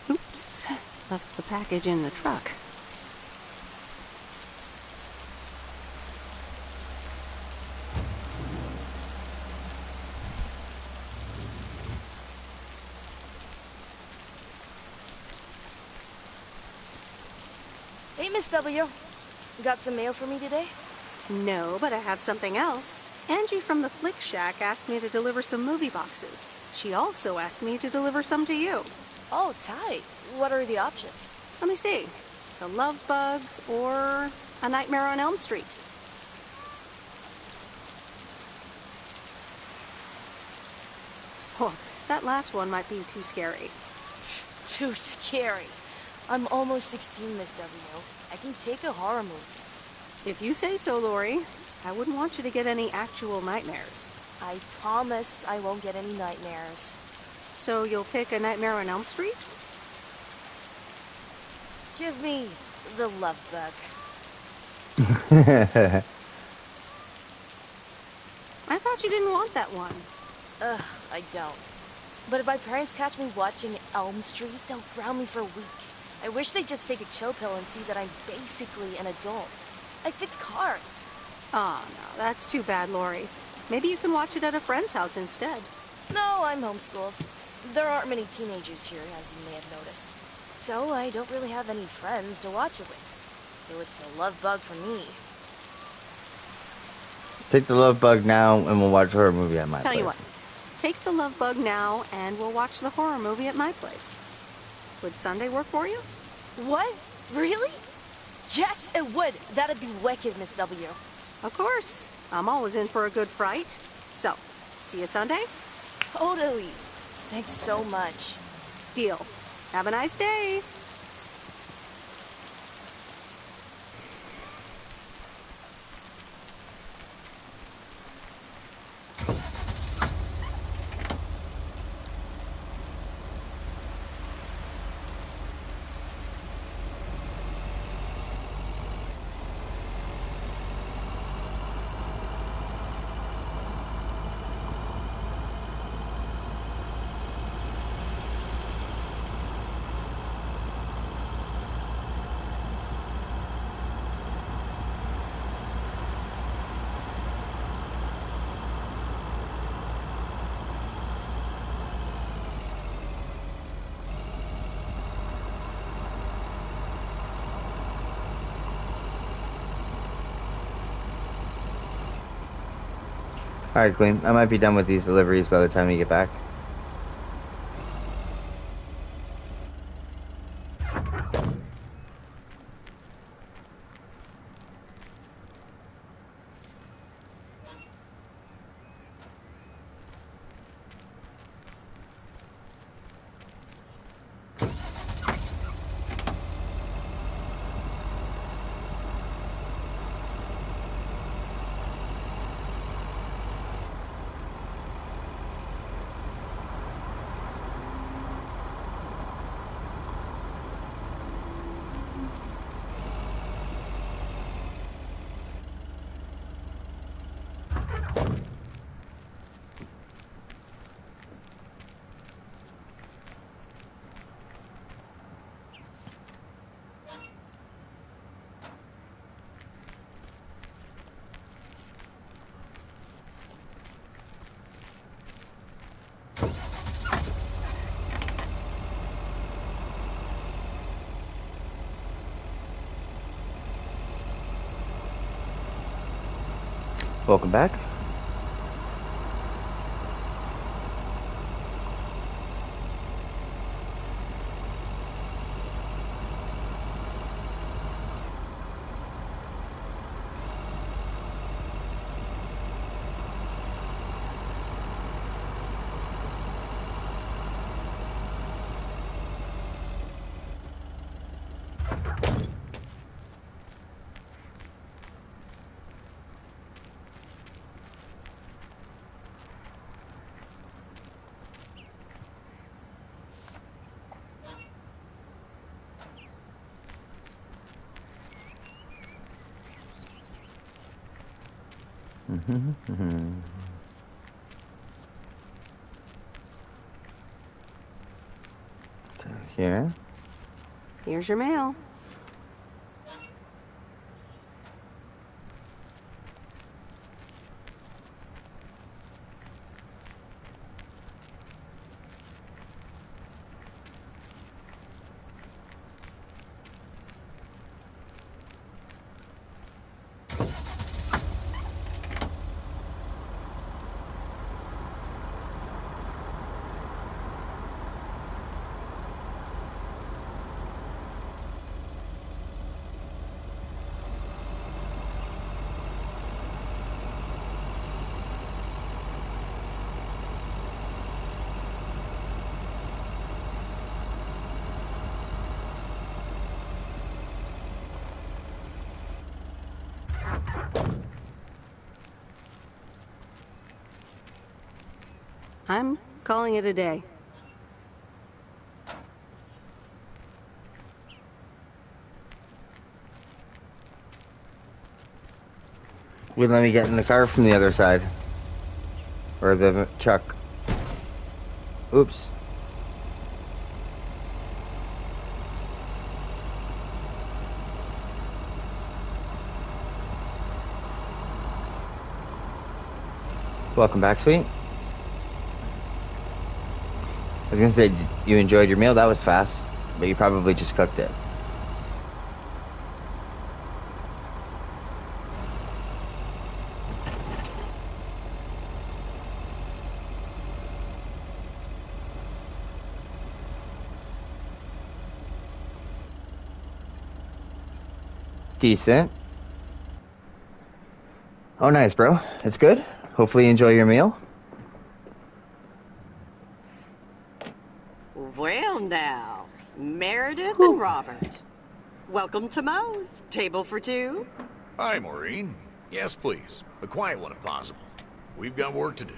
Oops, left the package in the truck. Hey, Miss W. You got some mail for me today? No, but I have something else. Angie from the Flick Shack asked me to deliver some movie boxes. She also asked me to deliver some to you. Oh, tight. What are the options? Let me see. The Love Bug or A Nightmare on Elm Street. Oh, that last one might be too scary. Too scary. I'm almost 16, Miss W. I can take a horror movie. If you say so, Lori. I wouldn't want you to get any actual nightmares. I promise I won't get any nightmares. So you'll pick A Nightmare on Elm Street? Give me the love bug. I thought you didn't want that one. Ugh, I don't. But if my parents catch me watching Elm Street, they'll ground me for a week. I wish they'd just take a chill pill and see that I'm basically an adult. I fix cars. Oh, no, that's too bad, Lori. Maybe you can watch it at a friend's house instead. No, I'm homeschooled. There aren't many teenagers here, as you may have noticed. So I don't really have any friends to watch it with. So it's a love bug for me. Take the love bug now, and we'll watch a horror movie at my place. Tell you what, take the love bug now, and we'll watch the horror movie at my place. Would Sunday work for you? What? Really? Yes, it would. That'd be wicked, Miss W. Of course. I'm always in for a good fright. So, see you Sunday? Totally. Thanks so much. Deal. Have a nice day. Alright, Queen. I might be done with these deliveries by the time you get back. Welcome back. Here. Here's your mail. I'm calling it a day. Wouldn't let me get in the car from the other side. Or the truck. Oops. Welcome back, sweet. I was gonna say, you enjoyed your meal? That was fast. But you probably just cooked it. Decent. Oh, nice, bro. It's good. Hopefully you enjoy your meal. Well, now, Meredith and Robert. Welcome to Moe's. Table for two. Hi, Maureen. Yes, please. A quiet one if possible. We've got work to do.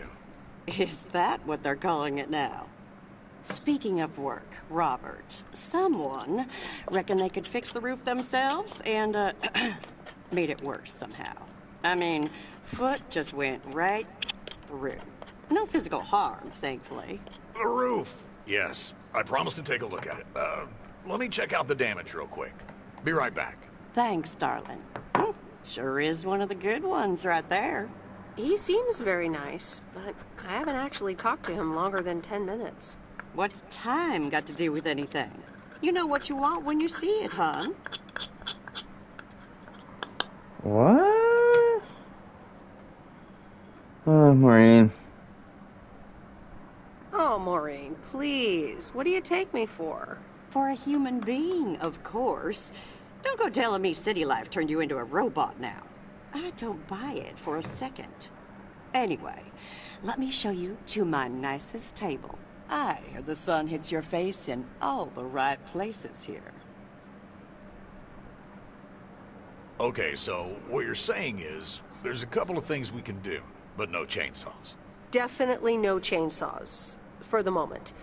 Is that what they're calling it now? Speaking of work, Robert, someone reckoned they could fix the roof themselves and, made it worse somehow. I mean, foot just went right through. No physical harm, thankfully. The roof. Yes, I promised to take a look at it. Let me check out the damage real quick. Be right back. Thanks, darling. Sure is one of the good ones right there. He seems very nice, but I haven't actually talked to him longer than 10 minutes. What's time got to do with anything? You know what you want when you see it, hon. What? Oh, Maureen. Oh, Maureen, please. What do you take me for? For a human being, of course. Don't go telling me city life turned you into a robot now. I don't buy it for a second. Anyway, let me show you to my nicest table. The sun hits your face in all the right places here. Okay, so what you're saying is there's a couple of things we can do, but no chainsaws. Definitely no chainsaws, for the moment.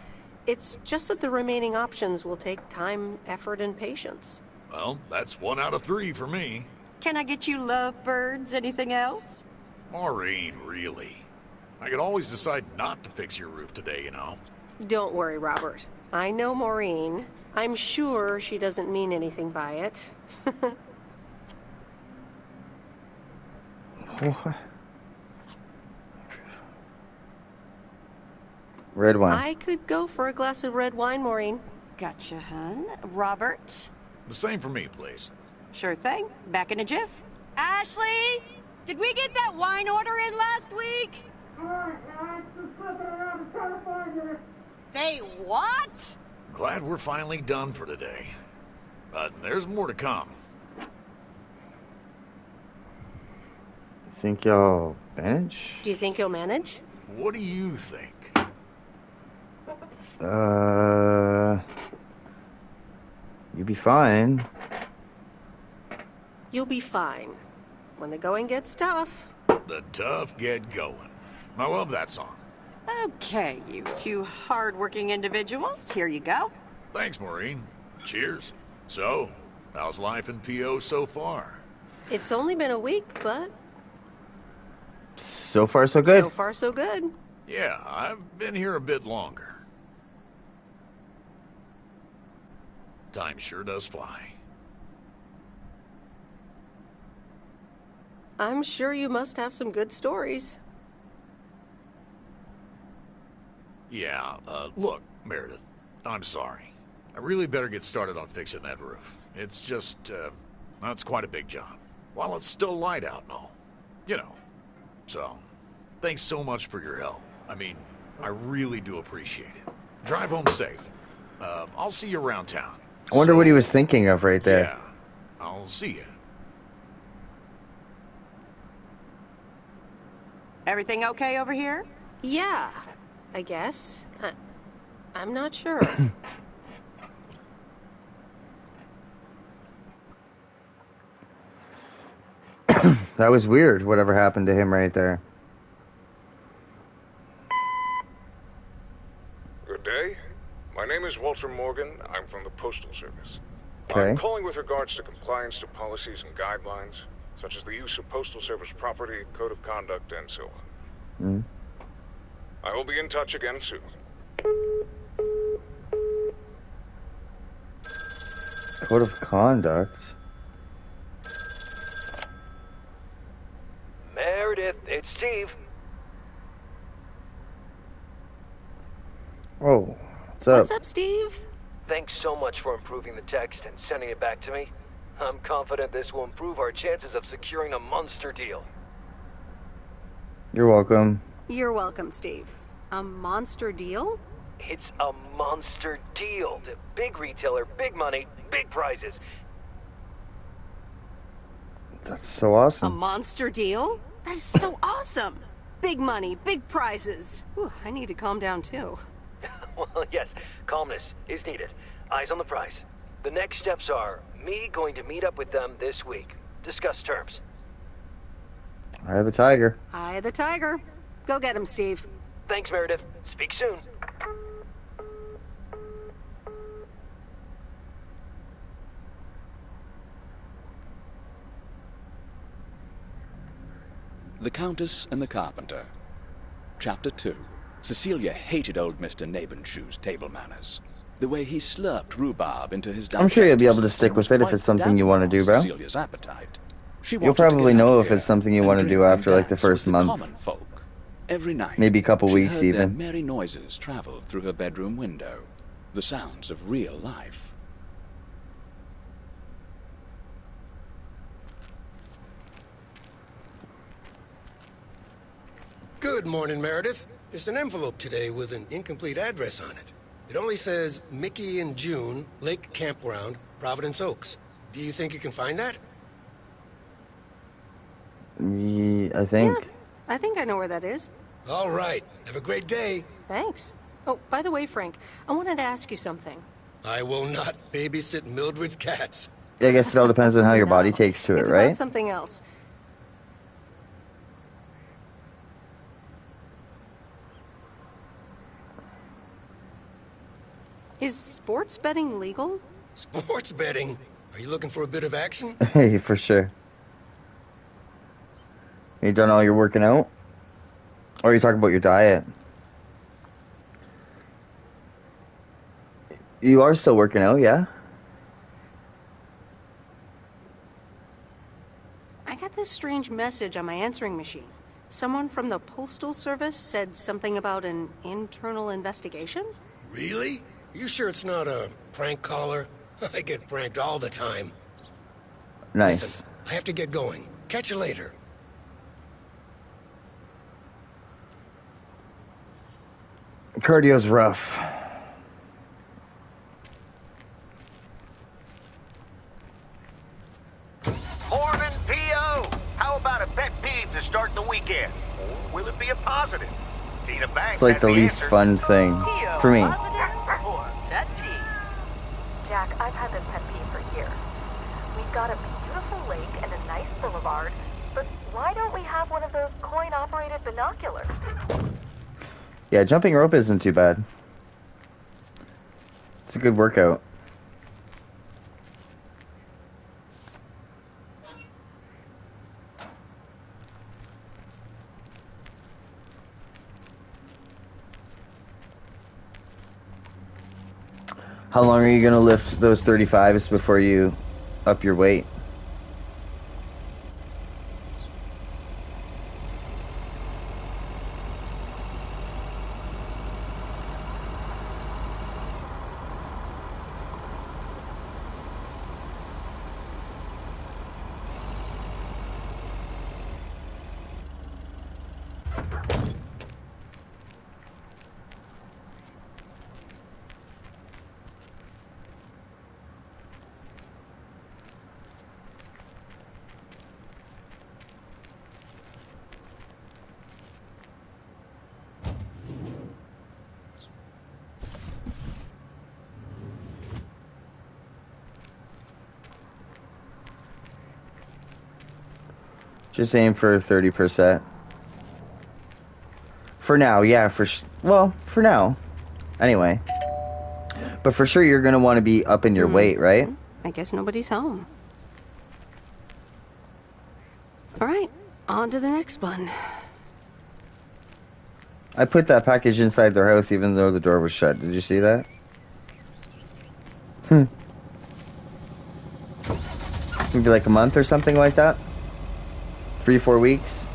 It's just that the remaining options will take time, effort, and patience. Well, that's 1 out of 3 for me. Can I get you lovebirds? Anything else? Maureen, really? I could always decide not to fix your roof today, you know? Don't worry, Robert. I know Maureen. I'm sure she doesn't mean anything by it. What? Red wine. I could go for a glass of red wine, Maureen. Gotcha, hon. Robert? The same for me, please. Sure thing. Back in a jiff. Ashley! Did we get that wine order in last week? They what? Glad we're finally done for today. But there's more to come. Think y'all manage? Do you think you'll manage? What do you think? You'll be fine. You'll be fine. When the going gets tough. The tough get going. I love that song. Okay, you two hard-working individuals. Here you go. Thanks, Maureen. Cheers. So, how's life in P.O. so far? It's only been a week, but... So far, so good. So far, so good. Yeah, I've been here a bit longer. Time sure does fly. I'm sure you must have some good stories. Yeah, look, Meredith, I'm sorry. I really better get started on fixing that roof. It's just, that's quite a big job. While it's still light out and all. You know. So, thanks so much for your help. I mean, I really do appreciate it. Drive home safe. I'll see you around town. I wonder what he was thinking of right there. Yeah, I'll see you. Everything okay over here? Yeah, I guess. I'm not sure. That was weird, whatever happened to him right there. Good day. My name is Walter Morgan. I'm from the Postal Service. Okay. I'm calling with regards to compliance to policies and guidelines, such as the use of Postal Service property, code of conduct, and so on. Mm. I will be in touch again soon. Code of conduct. Meredith, it's Steve. Oh, what's up? What's up, Steve? Thanks so much for improving the text and sending it back to me. I'm confident this will improve our chances of securing a monster deal. You're welcome. You're welcome, Steve. A monster deal? It's a monster deal. The big retailer, big money, big prizes. That's so A awesome. monster deal? That is so awesome! Big money, big prizes. Whew, I need to calm down, too. Well, yes, calmness is needed. Eyes on the prize. The next steps are me going to meet up with them this week. Discuss terms. I have a tiger. Eye of the tiger. Go get him, Steve. Thanks, Meredith. Speak soon. The Countess and the Carpenter. Chapter 2. Cecilia hated old Mr. Nabenshoe's table manners. The way he slurped rhubarb into his I'm sure you'll be able to digestive stick with system it if was it's something you quite want to do, bro. Cecilia's appetite. She You'll wanted to get probably out know of if here it's something you and want to drink do and after like the dance with first the month. common folk. Every night, Maybe a couple she weeks heard their even. merry noises traveled through her bedroom window. The sounds of real life. Good morning, Meredith. There's an envelope today with an incomplete address on it. It only says Mickey and June, Lake Campground, Providence Oaks. Do you think you can find that? I think. Yeah, I think I know where that is. All right. Have a great day. Thanks. Oh, by the way, Frank, I wanted to ask you something. I will not babysit Mildred's cats. I guess it all depends on how your body takes to it, It's right? about something else. Is sports betting legal? Sports betting? Are you looking for a bit of action? Hey, for sure. You done all your working out? Or are you talking about your diet? You are still working out, yeah? I got this strange message on my answering machine. Someone from the Postal Service said something about an internal investigation? Really? You sure it's not a prank caller? I get pranked all the time. Nice. Listen, I have to get going. Catch you later. Cardio's rough. Morning, P.O. How about a pet peeve to start the weekend? Or will it be a positive? Tina Banks It's like has the the least answer. fun thing for me. Or pet peeve. Jack, I've had this pet peeve for years. We've got a beautiful lake and a nice boulevard, but why don't we have one of those coin-operated binoculars? Yeah, jumping rope isn't too bad. It's a good workout. How long are you going to lift those 35s before you up your weight? Just aim for 30%. For now, yeah, for now. Anyway. But for sure you're going to want to be up in your weight, right? I guess nobody's home. All right, on to the next one. I put that package inside their house even though the door was shut. Did you see that? Maybe like a month or something like that? 3-4 weeks?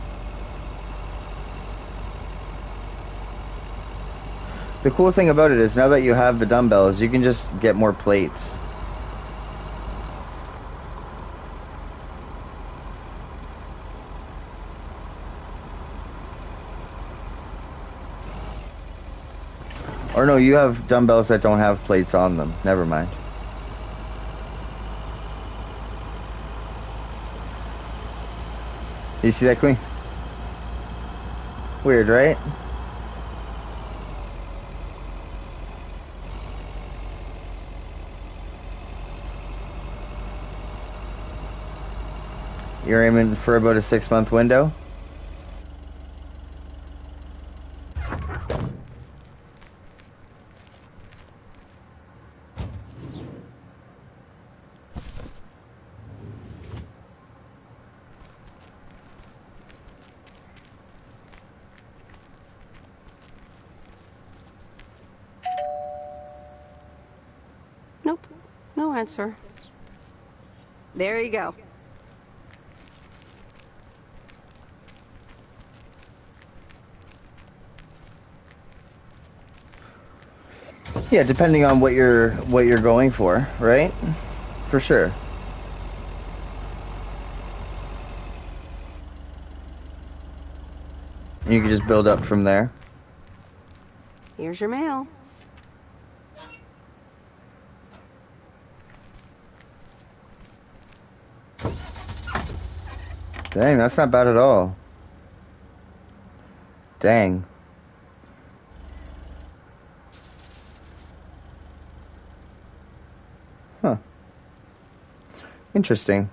The cool thing about it is now that you have the dumbbells, you can just get more plates. Or no, you have dumbbells that don't have plates on them. Never mind. You see that, Queen? Weird, right? You're aiming for about a 6-month window? Nope, no answer. There you go. Yeah, depending on what you're going for, right? For sure. You can just build up from there. Here's your mail. Dang, that's not bad at all. Dang. Huh. Interesting.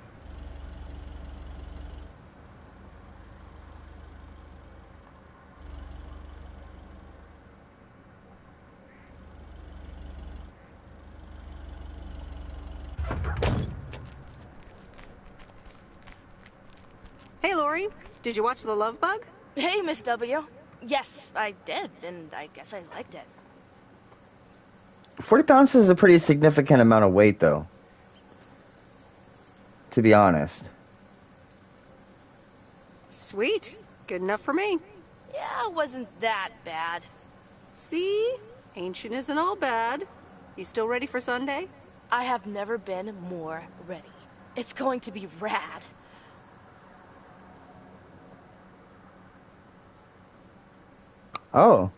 Hey, Lori, did you watch The Love Bug? Hey, Miss W. Yes, I did, and I guess I liked it. 40 pounds is a pretty significant amount of weight, though. To be honest. Sweet. Good enough for me. Yeah, it wasn't that bad. See? Ancient isn't all bad. You still ready for Sunday? I have never been more ready. It's going to be rad. Oh.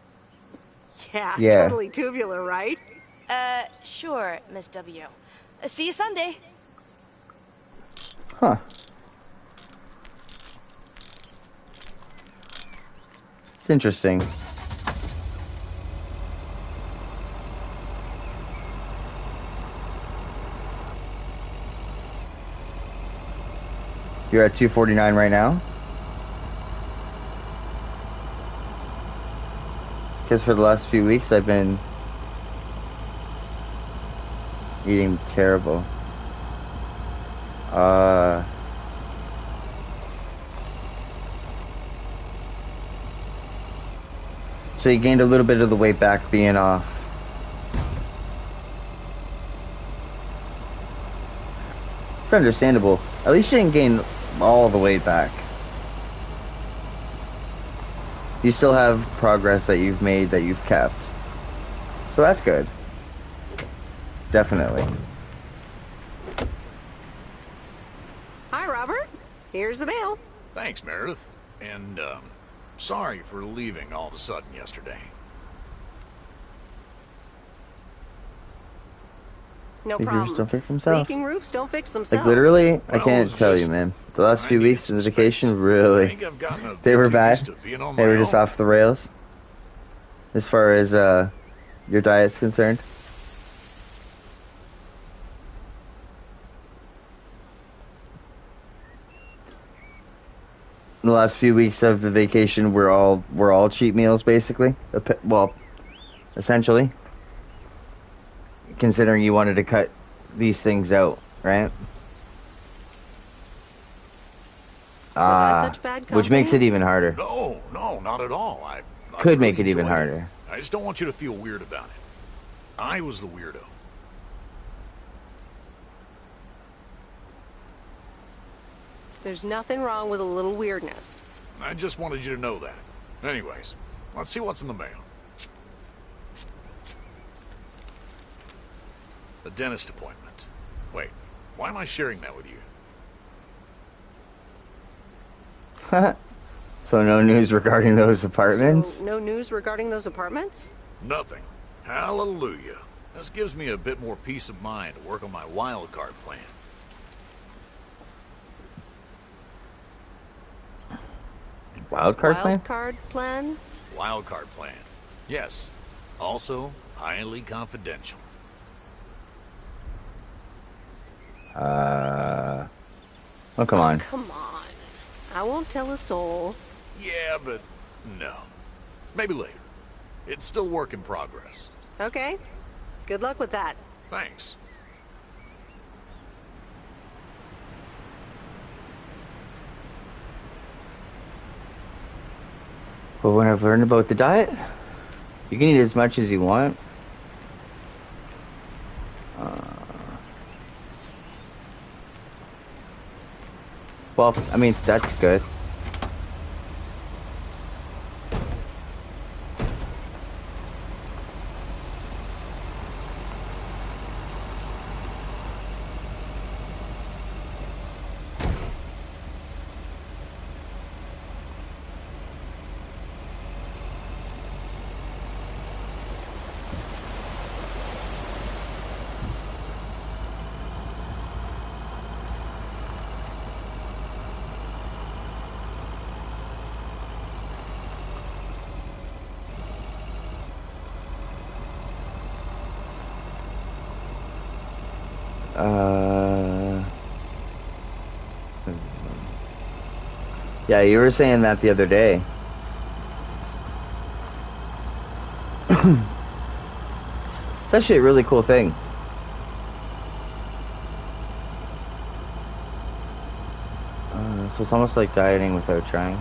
Yeah, Yeah. totally tubular, right? Sure, Miss W. See you Sunday. Huh. It's interesting. You're at 249 right now? Because for the last few weeks I've been eating terrible. So you gained a little bit of the weight back being off. It's understandable. At least you didn't gain all the weight back. You still have progress that you've made that you've kept. So that's good. Definitely. Hi, Robert. Here's the mail. Thanks, Meredith. And, sorry for leaving all of a sudden yesterday. No Leaking problem. roofs don't fix themselves. Leaking roofs don't fix themselves. Like literally, I Well, can't it's tell just- you, man. The last few I weeks needed of some vacation, space. I really, think I've gotten a they were bit bad. used to being on They my were just own. off the rails. As far as your diet's concerned. The last few weeks of the vacation were all cheat meals, basically. Well, essentially. Considering you wanted to cut these things out, right? Was I such bad company? Which makes it even harder. No, not at all. I Could really make it even enjoyed harder. I just don't want you to feel weird about it. I was the weirdo. There's nothing wrong with a little weirdness. I just wanted you to know that. Anyways, let's see what's in the mail. The dentist appointment. Wait, why am I sharing that with you? So no news regarding those apartments? So, no news regarding those apartments? Nothing. Hallelujah. This gives me a bit more peace of mind to work on my wild card plan. Wild card plan? Wild card plan? Wild card plan. Yes. Also, highly confidential. Oh, come on. Come on. I won't tell a soul. Yeah, but no. Maybe later. It's still work in progress. Okay. Good luck with that. Thanks. But when I've learned about the diet, you can eat as much as you want. Well, I mean, that's good. Yeah, you were saying that the other day. It's actually a really cool thing. So it's almost like dieting without trying.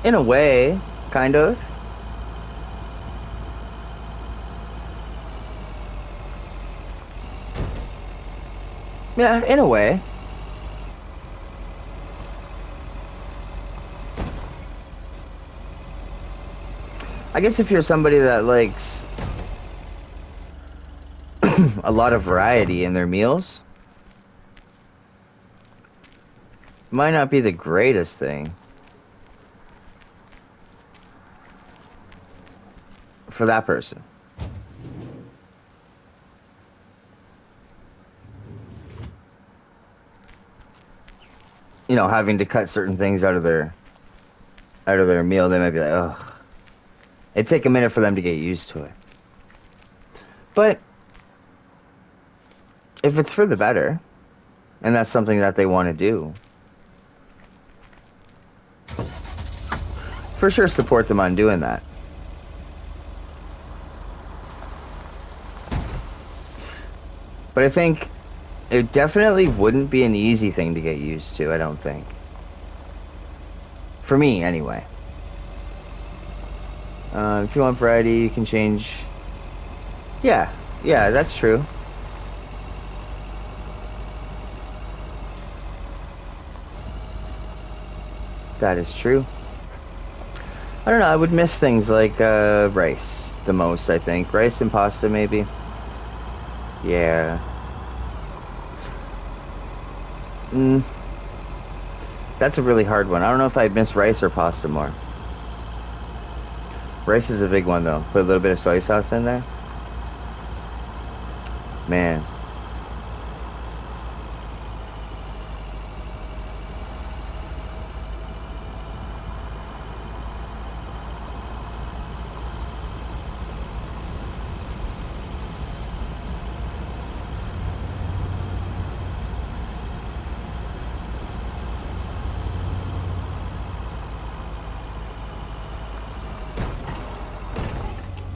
In a way, kind of. Yeah, in a way. I guess if you're somebody that likes a lot of variety in their meals, might not be the greatest thing for that person. You know, having to cut certain things out of their meal, they might be like, ugh. It'd take a minute for them to get used to it. But if it's for the better, and that's something that they want to do, for sure support them on doing that. But I think it definitely wouldn't be an easy thing to get used to, I don't think. For me, anyway. If you want variety, you can change. Yeah, that's true. That is true. I don't know, I would miss things like rice the most, I think. Rice and pasta, maybe. Yeah. That's a really hard one. I don't know if I'd miss rice or pasta more. Rice is a big one, though. Put a little bit of soy sauce in there. Man.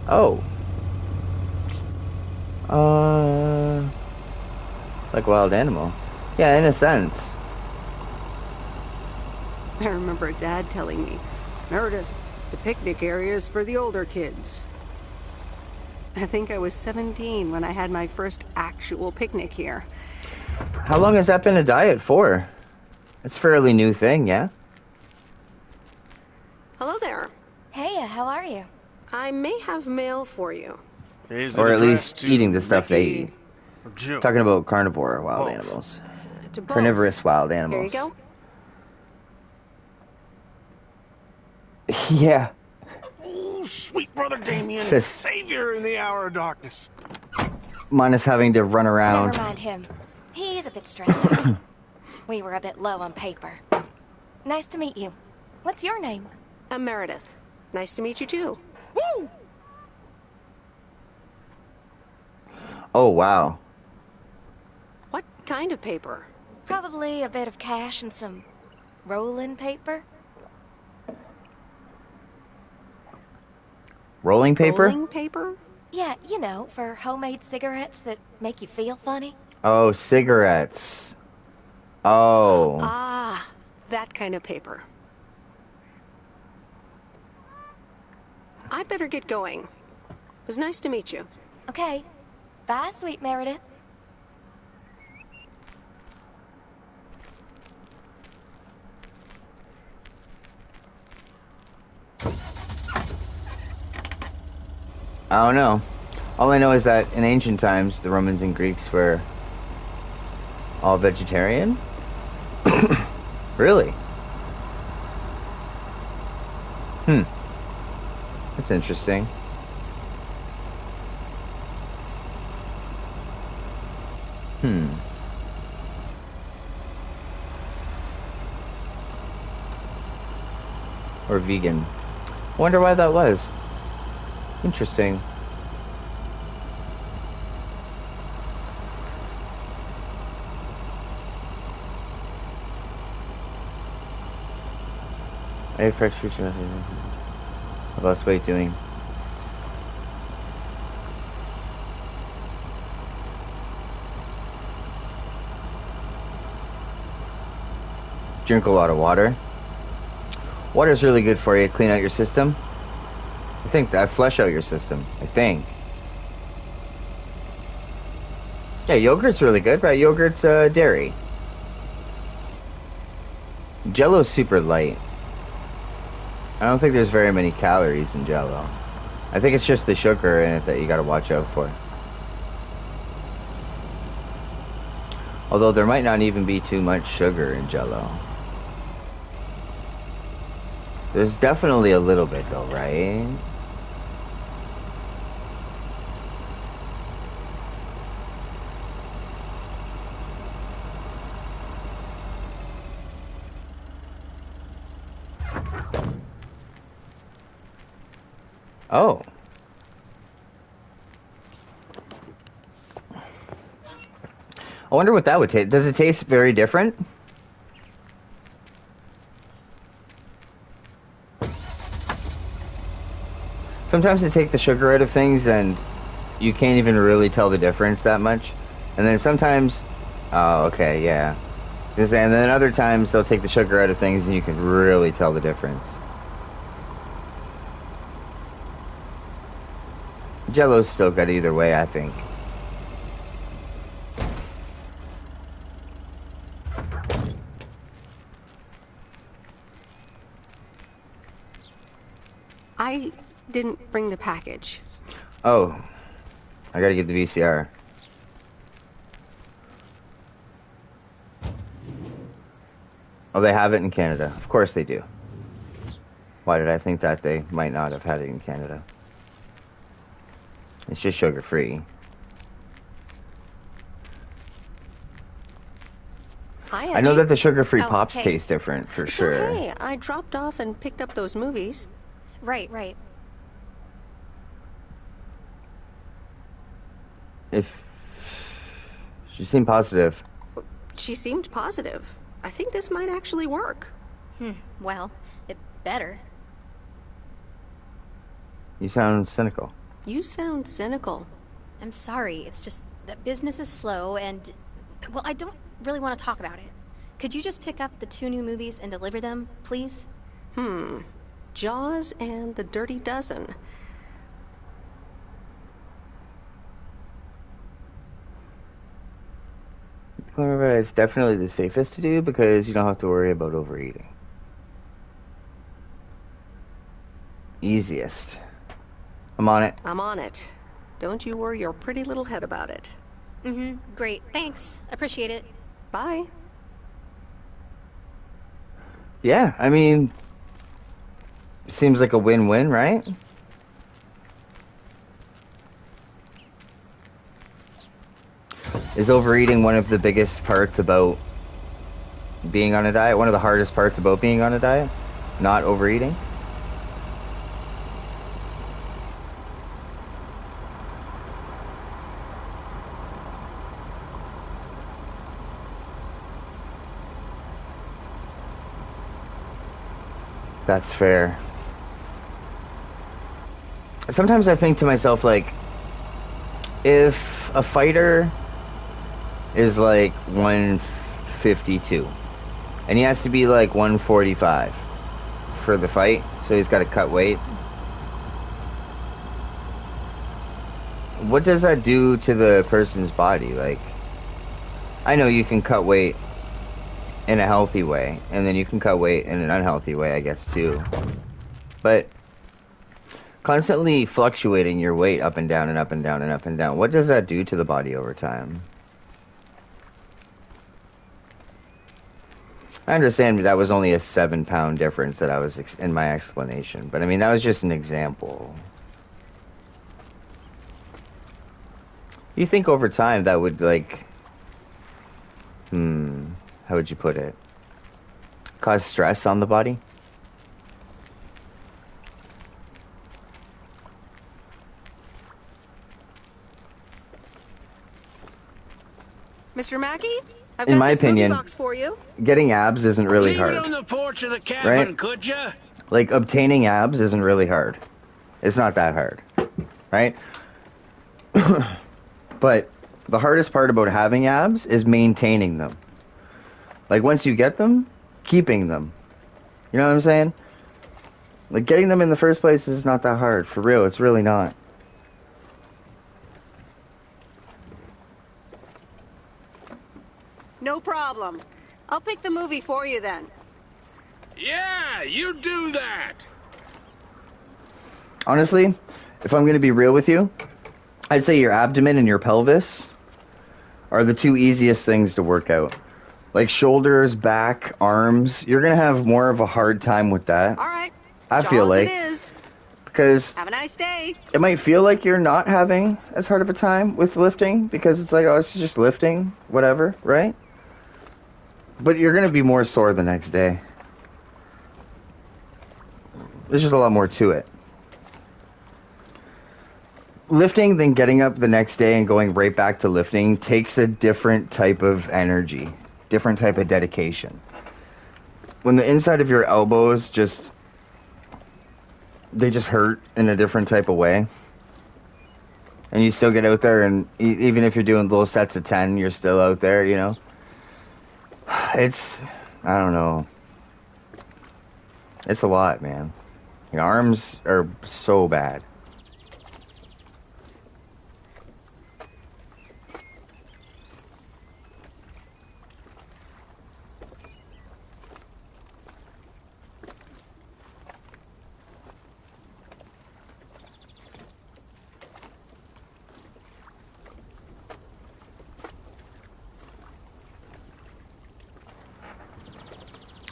Oh. Like wild animal. Yeah, in a sense. I remember Dad telling me, Meredith, the picnic area is for the older kids. I think I was 17 when I had my first actual picnic here. How long has that been a diet for? It's a fairly new thing, yeah? Hello there. Hey, how are you? I may have mail for you. Or at least eating the stuff they eat. June? Talking about carnivore wild animals. Carnivorous wild animals. Here you go. Yeah. Oh, sweet brother Damien, savior in the hour of darkness. Minus having to run around. Never mind him. He's a bit stressed out. We were a bit low on paper. Nice to meet you. What's your name? I'm Meredith. Nice to meet you too. Woo! Oh, wow. What kind of paper? Probably a bit of cash and some rolling paper. Rolling paper? Rolling paper? Yeah, you know, for homemade cigarettes that make you feel funny. Oh, cigarettes. Oh. Ah, that kind of paper. I better get going. It was nice to meet you. Okay. Bye, sweet Meredith. I don't know. All I know is that in ancient times, the Romans and Greeks were all vegetarian? Really? That's interesting. Or vegan. I wonder why that was. Interesting. I have fresh fruits. I've lost weight doing. Drink a lot of water. Water is really good for you. Clean out your system. I think that flush out your system. I think. Yeah, yogurt's really good, right? Yogurt's dairy. Jello's super light. I don't think there's very many calories in Jello. I think it's just the sugar in it that you gotta watch out for. Although there might not even be too much sugar in Jello. There's definitely a little bit though, right? Oh. I wonder what that would taste. Does it taste very different? Sometimes they take the sugar out of things and you can't even really tell the difference that much. And then sometimes, oh, okay, yeah. And then other times they'll take the sugar out of things and you can really tell the difference. Jello's still good either way, I think. I didn't bring the package. Oh, I gotta get the VCR. Oh, they have it in Canada. Of course they do. Why did I think that they might not have had it in Canada? It's just sugar-free. Hi, I know Edgy. that the sugar-free Oh, pops hey. taste different, for So, sure. hey, I dropped off and picked up those movies. Right, right. If... She seemed positive. She seemed positive. I think this might actually work. Well, it better. You sound cynical. You sound cynical. I'm sorry, it's just that business is slow and, well, I don't really want to talk about it. Could you just pick up the 2 new movies and deliver them, please? Jaws and The Dirty Dozen. It's definitely the safest to do because you don't have to worry about overeating. Easiest. I'm on it. I'm on it. Don't you worry your pretty little head about it. Great. Thanks. Appreciate it. Bye. Yeah, I mean, seems like a win-win, right? Is overeating one of the biggest parts about being on a diet? One of the hardest parts about being on a diet? Not overeating? That's fair. Sometimes I think to myself, like, if a fighter is like 152 and he has to be like 145 for the fight, so he's got to cut weight, what does that do to the person's body? Like, I know you can cut weight in a healthy way, and then you can cut weight in an unhealthy way, I guess, too. But constantly fluctuating your weight up and down and up and down and up and down, what does that do to the body over time? I understand that was only a 7-pound difference that I was in my explanation, but I mean, that was just an example. You think over time that would, like, how would you put it? Cause stress on the body? Mr. Mackey, I've In got my this opinion, movie box for you. Getting abs isn't really Leave hard. it on the porch of the cabin, right? could ya? Like, obtaining abs isn't really hard. It's not that hard, right? But the hardest part about having abs is maintaining them. Like, once you get them, keeping them. You know what I'm saying? Like, getting them in the first place is not that hard. For real, it's really not. No problem. I'll pick the movie for you then. Yeah, you do that. Honestly, if I'm going to be real with you, I'd say your abdomen and your pelvis are the 2 easiest things to work out. Like shoulders, back, arms, you're going to have more of a hard time with that. All right. I feel Jaws like. it is. Because Have a nice day. it might feel like you're not having as hard of a time with lifting because it's like, oh, it's just lifting, whatever, right? But you're going to be more sore the next day. There's just a lot more to it. Lifting, then getting up the next day and going right back to lifting takes a different type of energy, different type of dedication. When the inside of your elbows they just hurt in a different type of way. And you still get out there, and even if you're doing little sets of 10, you're still out there, you know? I don't know. It's a lot, man. Your arms are so bad.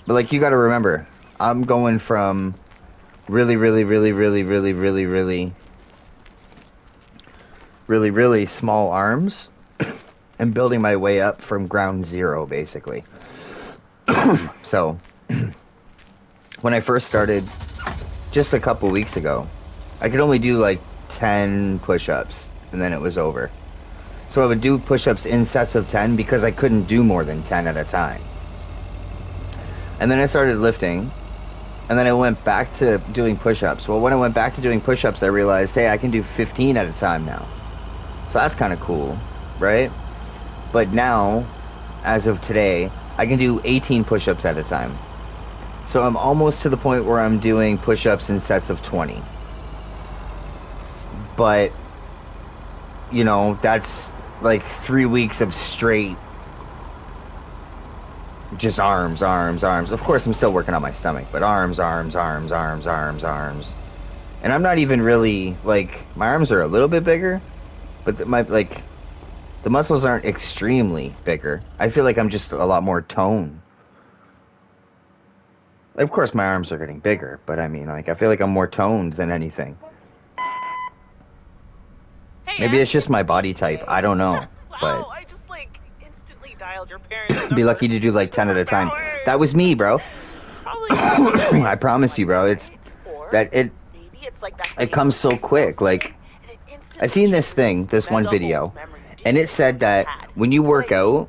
But, like, you gotta remember, I'm going from really small arms and building my way up from ground zero, basically. So, when I first started, just a couple weeks ago, I could only do, like, 10 push-ups, and then it was over. So I would do push-ups in sets of 10 because I couldn't do more than 10 at a time. And then I started lifting, And then I went back to doing push-ups. Well, when I went back to doing push-ups, I realized, hey, I can do 15 at a time now. So that's kind of cool, right? But now, as of today, I can do 18 push-ups at a time. So I'm almost to the point where I'm doing push-ups in sets of 20. But, you know, that's like 3 weeks of straight just arms. Of course, I'm still working on my stomach, but arms. And I'm not even really, like, my arms are a little bit bigger, but the muscles aren't extremely bigger. I feel like I'm just a lot more toned. Of course, my arms are getting bigger, but I mean, like, I feel like I'm more toned than anything. Maybe it's just my body type. I don't know, but I just like instantly dialed your parents. be lucky to do like 10 at a time. That was me, bro. I promise you, bro. It's that it comes so quick. Like, I seen this one video, and it said that when you work out,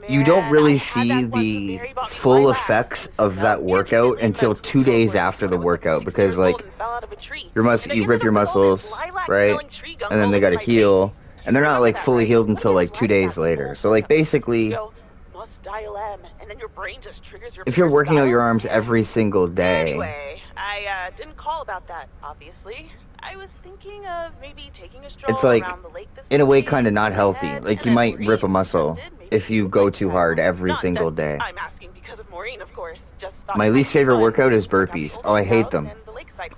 you don't really see the full effects of that workout until 2 days after the workout, because like you rip your muscles, right? And then they gotta heal, and they're not like fully healed until like 2 days later. So like basically, if you're working out your arms every single day, Anyway, I didn't call about that, obviously. I was thinking of maybe taking a stroll it's like around the lake this in a way week. kind of not healthy. Like you might rip a muscle if you go too hard every single day. I'm asking because of Maureen, of course. Just thought My least favorite workout is burpees. Oh, I hate them.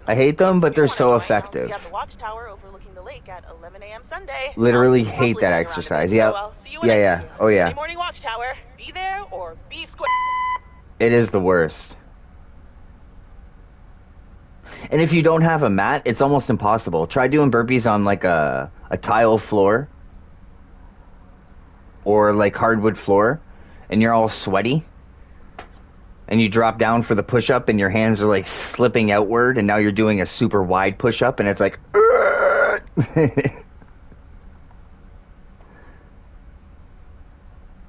I hate them, but they're so effective. the watchtower overlooking the lake at 11 a.m. Sunday. Literally hate that exercise. Yeah. Yeah. Oh, yeah. Morning watchtower. Be there or be square. It is the worst. And if you don't have a mat, it's almost impossible. Try doing burpees on like a tile floor or like hardwood floor, and you're all sweaty. And you drop down for the push-up, and your hands are like slipping outward, and now you're doing a super wide push-up, and it's like...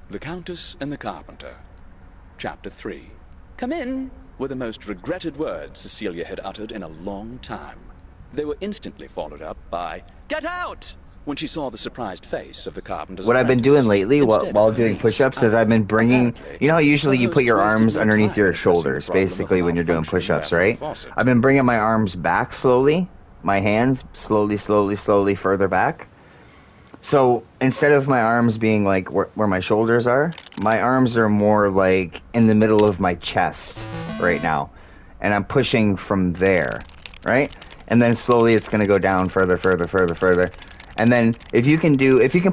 The Countess and the Carpenter. Chapter 3. Come in, were the most regretted words Cecilia had uttered in a long time. They were instantly followed up by, "Get out!" when she saw the surprised face of the carpenter's What I've been apprentice. doing lately while doing push-ups is I've been bringing... You know how usually you put your arms underneath your shoulders, basically, when you're doing push-ups, right? I've been bringing my arms back slowly, my hands slowly further back. So instead of my arms being like where my shoulders are, my arms are more like in the middle of my chest right now. And I'm pushing from there, right? And then slowly it's going to go down further. And then if you can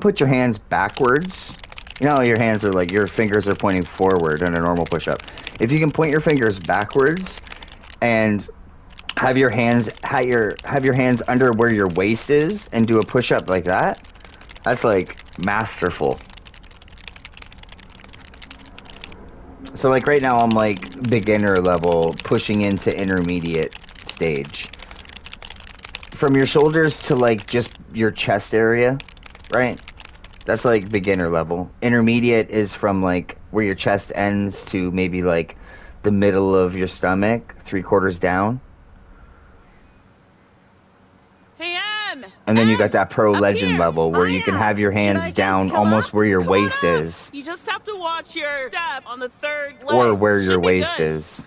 put your hands backwards, you know, your hands are like, your fingers are pointing forward in a normal push-up. If you can point your fingers backwards and have your hands under where your waist is and do a push-up like that, that's like masterful. So like right now I'm like beginner level pushing into intermediate stage. From your shoulders to like just your chest area, right? That's like beginner level. Intermediate is from like where your chest ends to maybe like the middle of your stomach, 3/4 down. And then you got that pro legend level where you can have your hands down almost where your waist is. You just have to watch your step on the third leg. Or where your waist is.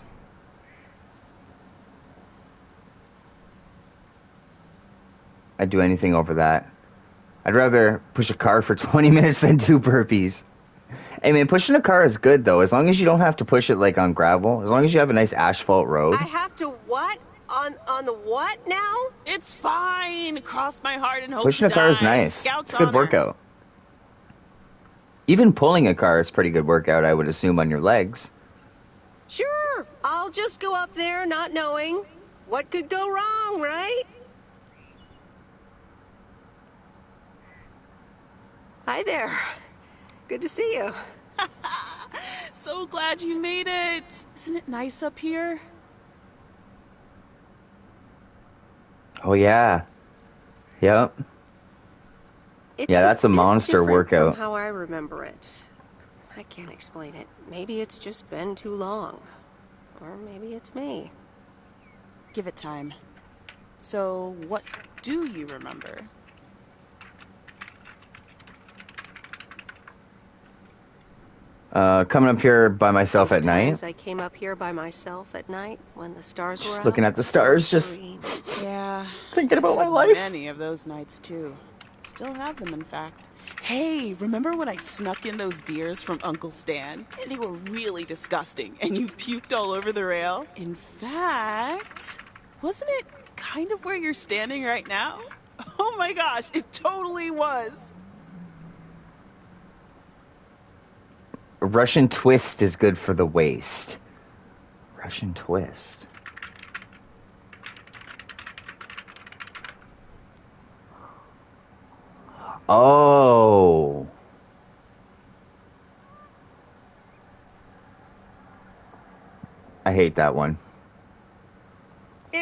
I'd do anything over that. I'd rather push a car for 20 minutes than do burpees. Hey man, pushing a car is good though, as long as you don't have to push it like on gravel. As long as you have a nice asphalt road. I have to what? On the what now? It's fine. Cross my heart and hope Pushing a car is nice. It's a good workout. Even pulling a car is a pretty good workout, I would assume, on your legs. Sure. I'll just go up there not knowing. What could go wrong, right? Hi there. Good to see you. So glad you made it. Isn't it nice up here? Oh yeah. Yep. Yeah, that's a monster workout. From how I remember it. I can't explain it. Maybe it's just been too long. Or maybe it's me. Give it time. So, what do you remember? Coming up here by myself at night. Times I came up here by myself at night when the stars were Just out. looking at the stars, So just serene. Yeah. thinking about my Had life. Many of those nights, too. Still have them, in fact. Hey, remember when I snuck in those beers from Uncle Stan? And they were really disgusting, and you puked all over the rail? In fact, wasn't it kind of where you're standing right now? Oh my gosh, it totally was. A Russian twist is good for the waist. Russian twist. Oh. I hate that one. Ew!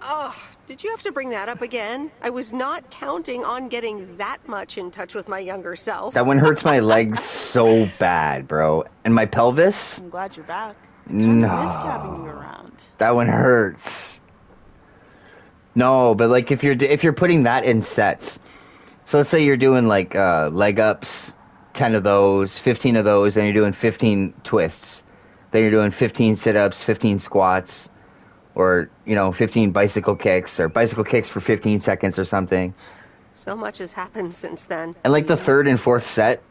Oh, did you have to bring that up again? I was not counting on getting that much in touch with my younger self. That one hurts my legs so bad, bro. And my pelvis? I'm glad you're back. I kinda missed having you No. around. That one hurts. No, but like if you're putting that in sets. So let's say you're doing like leg ups, 10 of those, 15 of those, then you're doing 15 twists. Then you're doing 15 sit-ups, 15 squats, or, 15 bicycle kicks, or bicycle kicks for 15 seconds or something. So much has happened since then. And like the third and fourth set,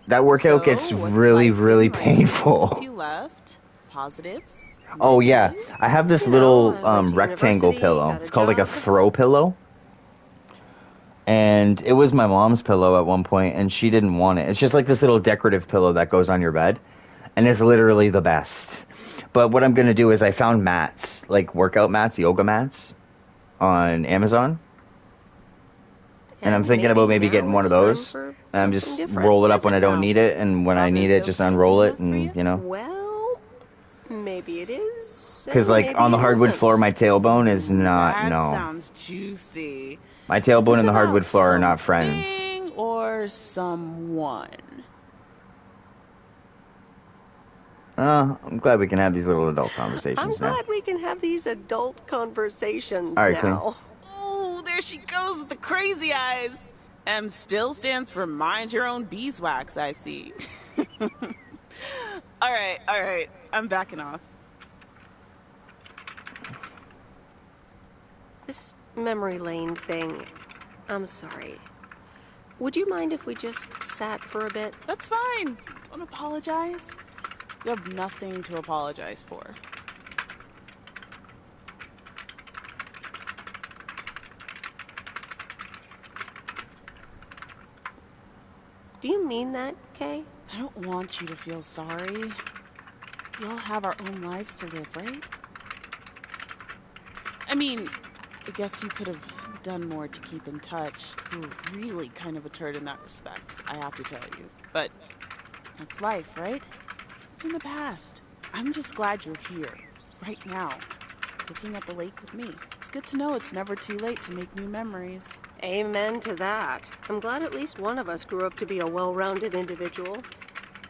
that workout gets really, really painful. Since you left, positives? Oh yeah, I have this little rectangle pillow. It's called like a throw pillow. And it was my mom's pillow at one point, and she didn't want it. It's just like this little decorative pillow that goes on your bed, and it's literally the best. But what I'm going to do is I found mats, like workout mats, yoga mats, on Amazon. And I'm thinking about maybe getting one of those. And I'm just roll it up when I don't need it, and when I need it, just unroll it, and, Well, maybe it is. Because, like, on the hardwood floor, my tailbone is not, That no. sounds juicy. My tailbone and the hardwood floor are not friends. Something or someone? I'm glad we can have these little adult conversations I'm now. glad we can have these adult conversations All right, now. Oh, there she goes with the crazy eyes. M still stands for mind your own beeswax, I see. All right. I'm backing off. This memory lane thing, I'm sorry. Would you mind if we just sat for a bit? That's fine. Don't apologize. You have nothing to apologize for. Do you mean that, Kay? I don't want you to feel sorry. We all have our own lives to live, right? I mean, I guess you could have done more to keep in touch. You were really kind of a turd in that respect, I have to tell you. But that's life, right? It's in the past. I'm just glad you're here, right now, looking at the lake with me. It's good to know it's never too late to make new memories. Amen to that. I'm glad at least one of us grew up to be a well-rounded individual.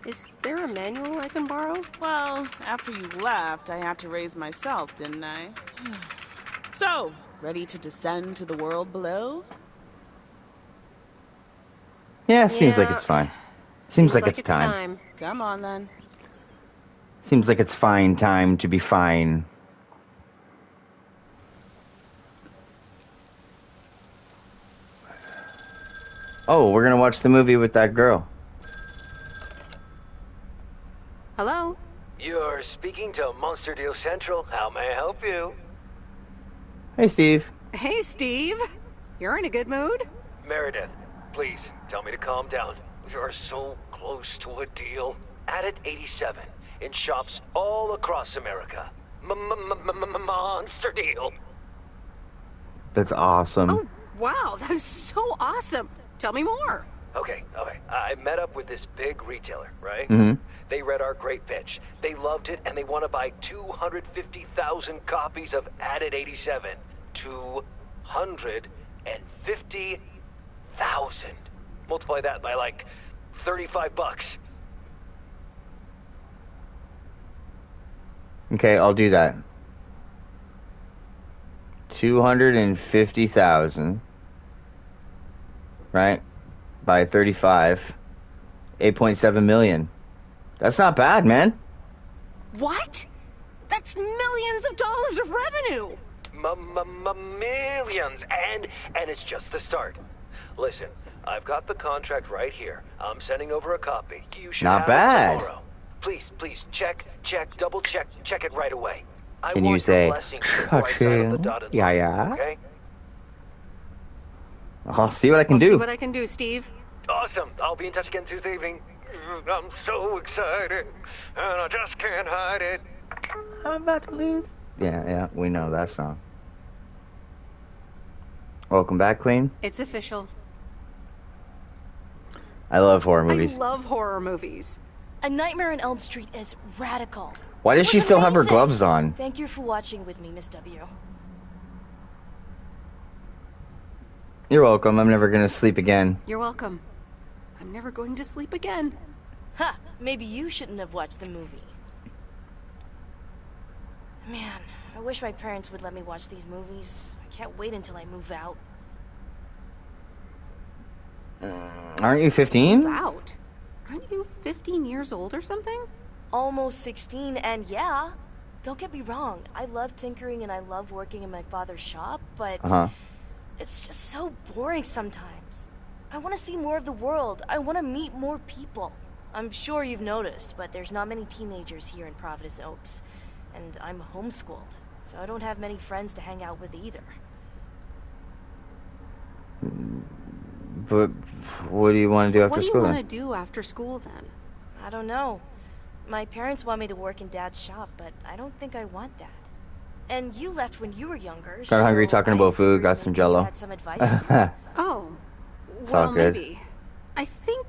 Is there a manual I can borrow? Well, after you left, I had to raise myself, didn't I? So, ready to descend to the world below? Yeah, seems like it's fine. Seems like it's time. Come on, then. Seems like it's fine time to be fine. Oh, we're gonna watch the movie with that girl. Hello? You're speaking to Monster Deal Central. How may I help you? Hey, Steve. Hey, Steve. You're in a good mood? Meredith, please tell me to calm down. We are so close to a deal. Added 87 in shops all across America. Monster Deal. That's awesome. Oh, wow, that is so awesome. Tell me more. Okay. I met up with this big retailer, right? Mhm. They read our great pitch. They loved it, and they want to buy 250,000 copies of Added 87. 250,000. Multiply that by like $35. Okay, I'll do that. 250,000, right? By 35, 8.7 million. That's not bad, man. What? That's millions of dollars of revenue. Millions, and it's just the start. Listen, I've got the contract right here. I'm sending over a copy. You should Not have bad. it tomorrow. Please, check, double check it right away. I Can want you say, your blessings before I sign on the dotted line, okay? I'll see what I can I'll do. see what I can do, Steve. Awesome. I'll be in touch again Tuesday evening. I'm so excited, and I just can't hide it. I'm about to lose. Yeah, we know that song. Welcome back, Queen. It's official. I love horror movies. I love horror movies. A Nightmare on Elm Street is radical. Why does she still have her gloves on? Thank you for watching with me, Miss W. You're welcome. I'm never gonna sleep again. You're welcome. I'm never going to sleep again. Ha! Maybe you shouldn't have watched the movie. Man, I wish my parents would let me watch these movies. I can't wait until I move out. Aren't you 15? Move out? Aren't you 15 years old or something? Almost 16, and yeah. Don't get me wrong, I love tinkering and I love working in my father's shop, but it's just so boring sometimes. I want to see more of the world. I want to meet more people. I'm sure you've noticed, but there's not many teenagers here in Providence Oaks. And I'm homeschooled, so I don't have many friends to hang out with either. But what do you want to do after school? What do you want to do after school then? I don't know. My parents want me to work in Dad's shop, but I don't think I want that. And you left when you were younger. Got hungry talking about food, got some jello. Had some advice for me. Oh, it's all good. Maybe. I think...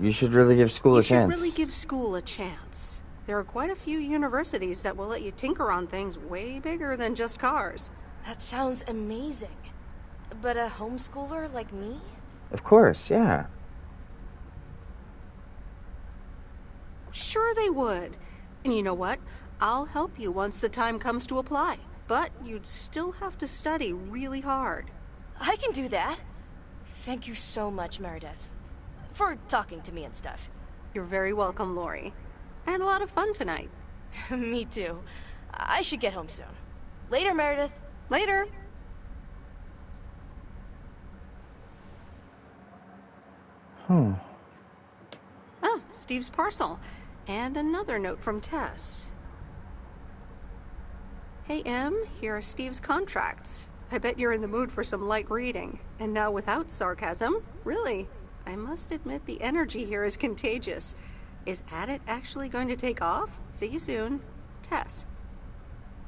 You should really give school a chance. You should really give school a chance. There are quite a few universities that will let you tinker on things way bigger than just cars. That sounds amazing. But a homeschooler like me? Of course, yeah. Sure they would. And you know what? I'll help you once the time comes to apply. But you'd still have to study really hard. I can do that. Thank you so much, Meredith. For talking to me and stuff. You're very welcome, Lori. I had a lot of fun tonight. Me too. I should get home soon. Later, Meredith. Later. Oh, Steve's parcel. And another note from Tess. Hey, Em, here are Steve's contracts. I bet you're in the mood for some light reading. And now without sarcasm, really, I must admit the energy here is contagious. Is Adit actually going to take off? See you soon. Tess.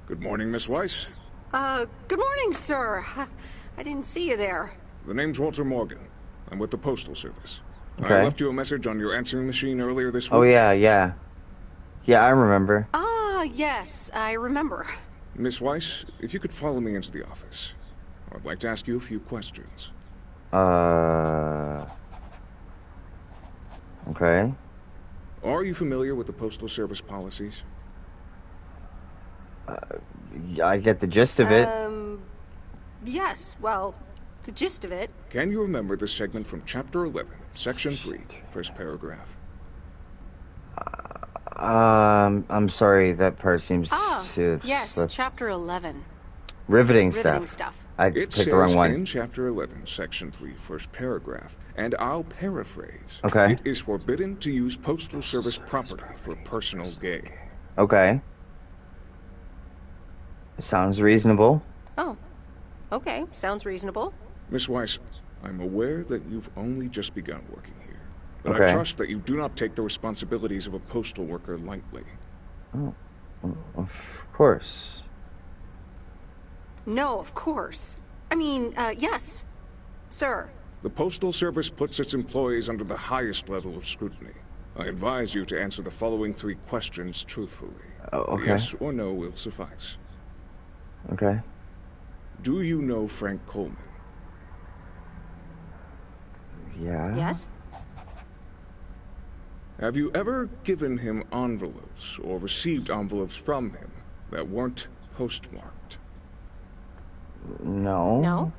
Good morning, Miss Weiss. Good morning, sir. I didn't see you there. The name's Walter Morgan. I'm with the Postal Service. Okay. I left you a message on your answering machine earlier this week. Oh, yeah. Yeah, I remember. Ah, yes, I remember. Miss Weiss, if you could follow me into the office. I'd like to ask you a few questions. Okay. Are you familiar with the Postal Service policies? I get the gist of it. Yes, well, the gist of it. Can you remember the segment from Chapter 11, Section 3, first paragraph? I'm sorry, that part seems to... Yes, Chapter 11. Riveting stuff. I It picked the wrong says one. in Chapter 11, Section 3, first paragraph, and I'll paraphrase. Okay. It is forbidden to use Postal Service property for personal gain. Okay. Sounds reasonable. Oh, okay, sounds reasonable. Miss Weiss, I'm aware that you've only just begun working here, but Okay. I trust that you do not take the responsibilities of a postal worker lightly. Oh, of course. No, of course. I mean, yes, sir. The Postal Service puts its employees under the highest level of scrutiny. I advise you to answer the following 3 questions truthfully. Oh, okay. Yes or no will suffice. Okay. Do you know Frank Coleman? Yeah. Yes? Have you ever given him envelopes or received envelopes from him that weren't postmarked? No. No?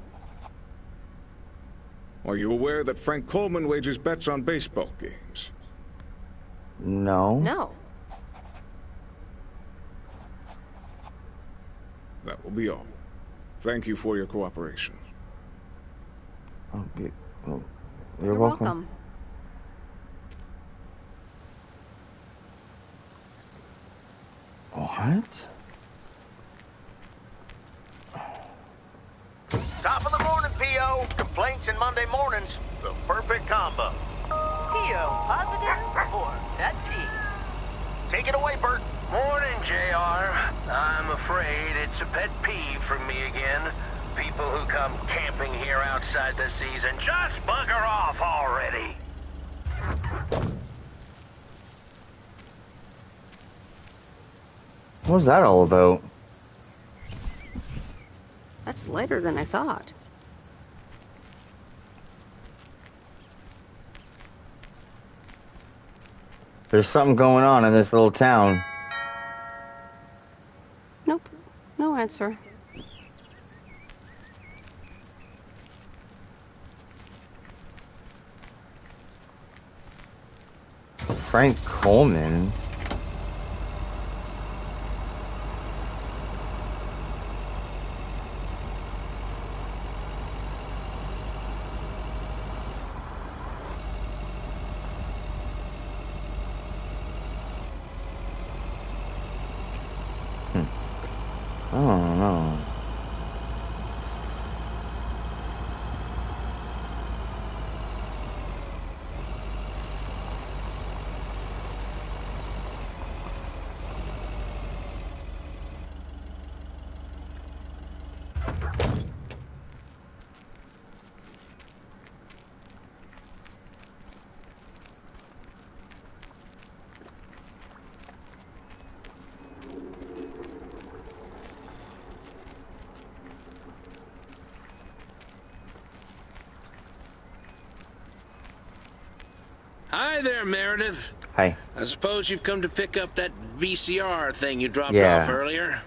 Are you aware that Frank Coleman wagers bets on baseball games? No. No. That will be all. Thank you for your cooperation. Okay. Oh, You're welcome. What? Top of the morning, P.O. Complaints and Monday mornings. The perfect combo. P.O. positive or pet peeve? Take it away, Bert. Morning, JR. I'm afraid it's a pet peeve from me again. People who come camping here outside the season, just bugger off already. What was that all about? That's lighter than I thought. There's something going on in this little town. Nope. No answer. Frank Coleman? I don't know. Hi there, Meredith. Hi. I suppose you've come to pick up that VCR thing you dropped Yeah. off earlier?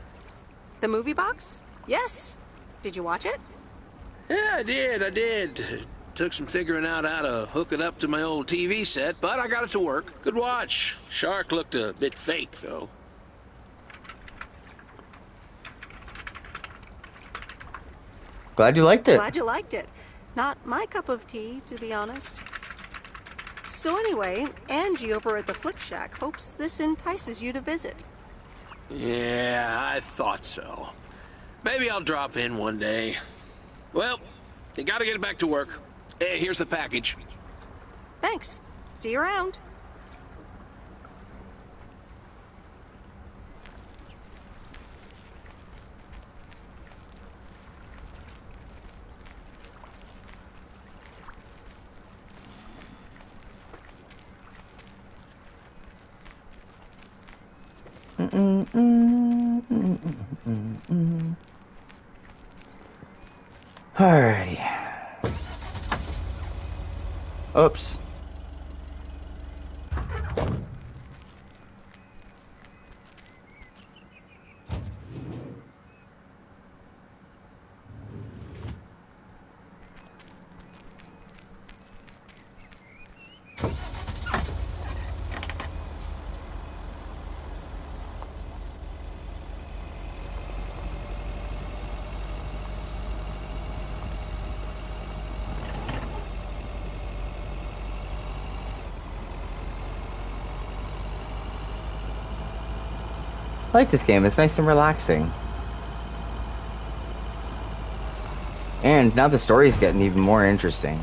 The movie box? Yes. Did you watch it? Yeah, I did. Took some figuring out how to hook it up to my old TV set, but I got it to work. Good watch. Shark looked a bit fake, though. Glad you liked it. Glad you liked it. Not my cup of tea, to be honest. So anyway, Angie over at the Flick Shack hopes this entices you to visit. Yeah, I thought so. Maybe I'll drop in one day. Well, you gotta get back to work. Hey, here's the package. Thanks. See you around. Alrighty. Oops. I like this game. It's nice and relaxing. And now the story's getting even more interesting.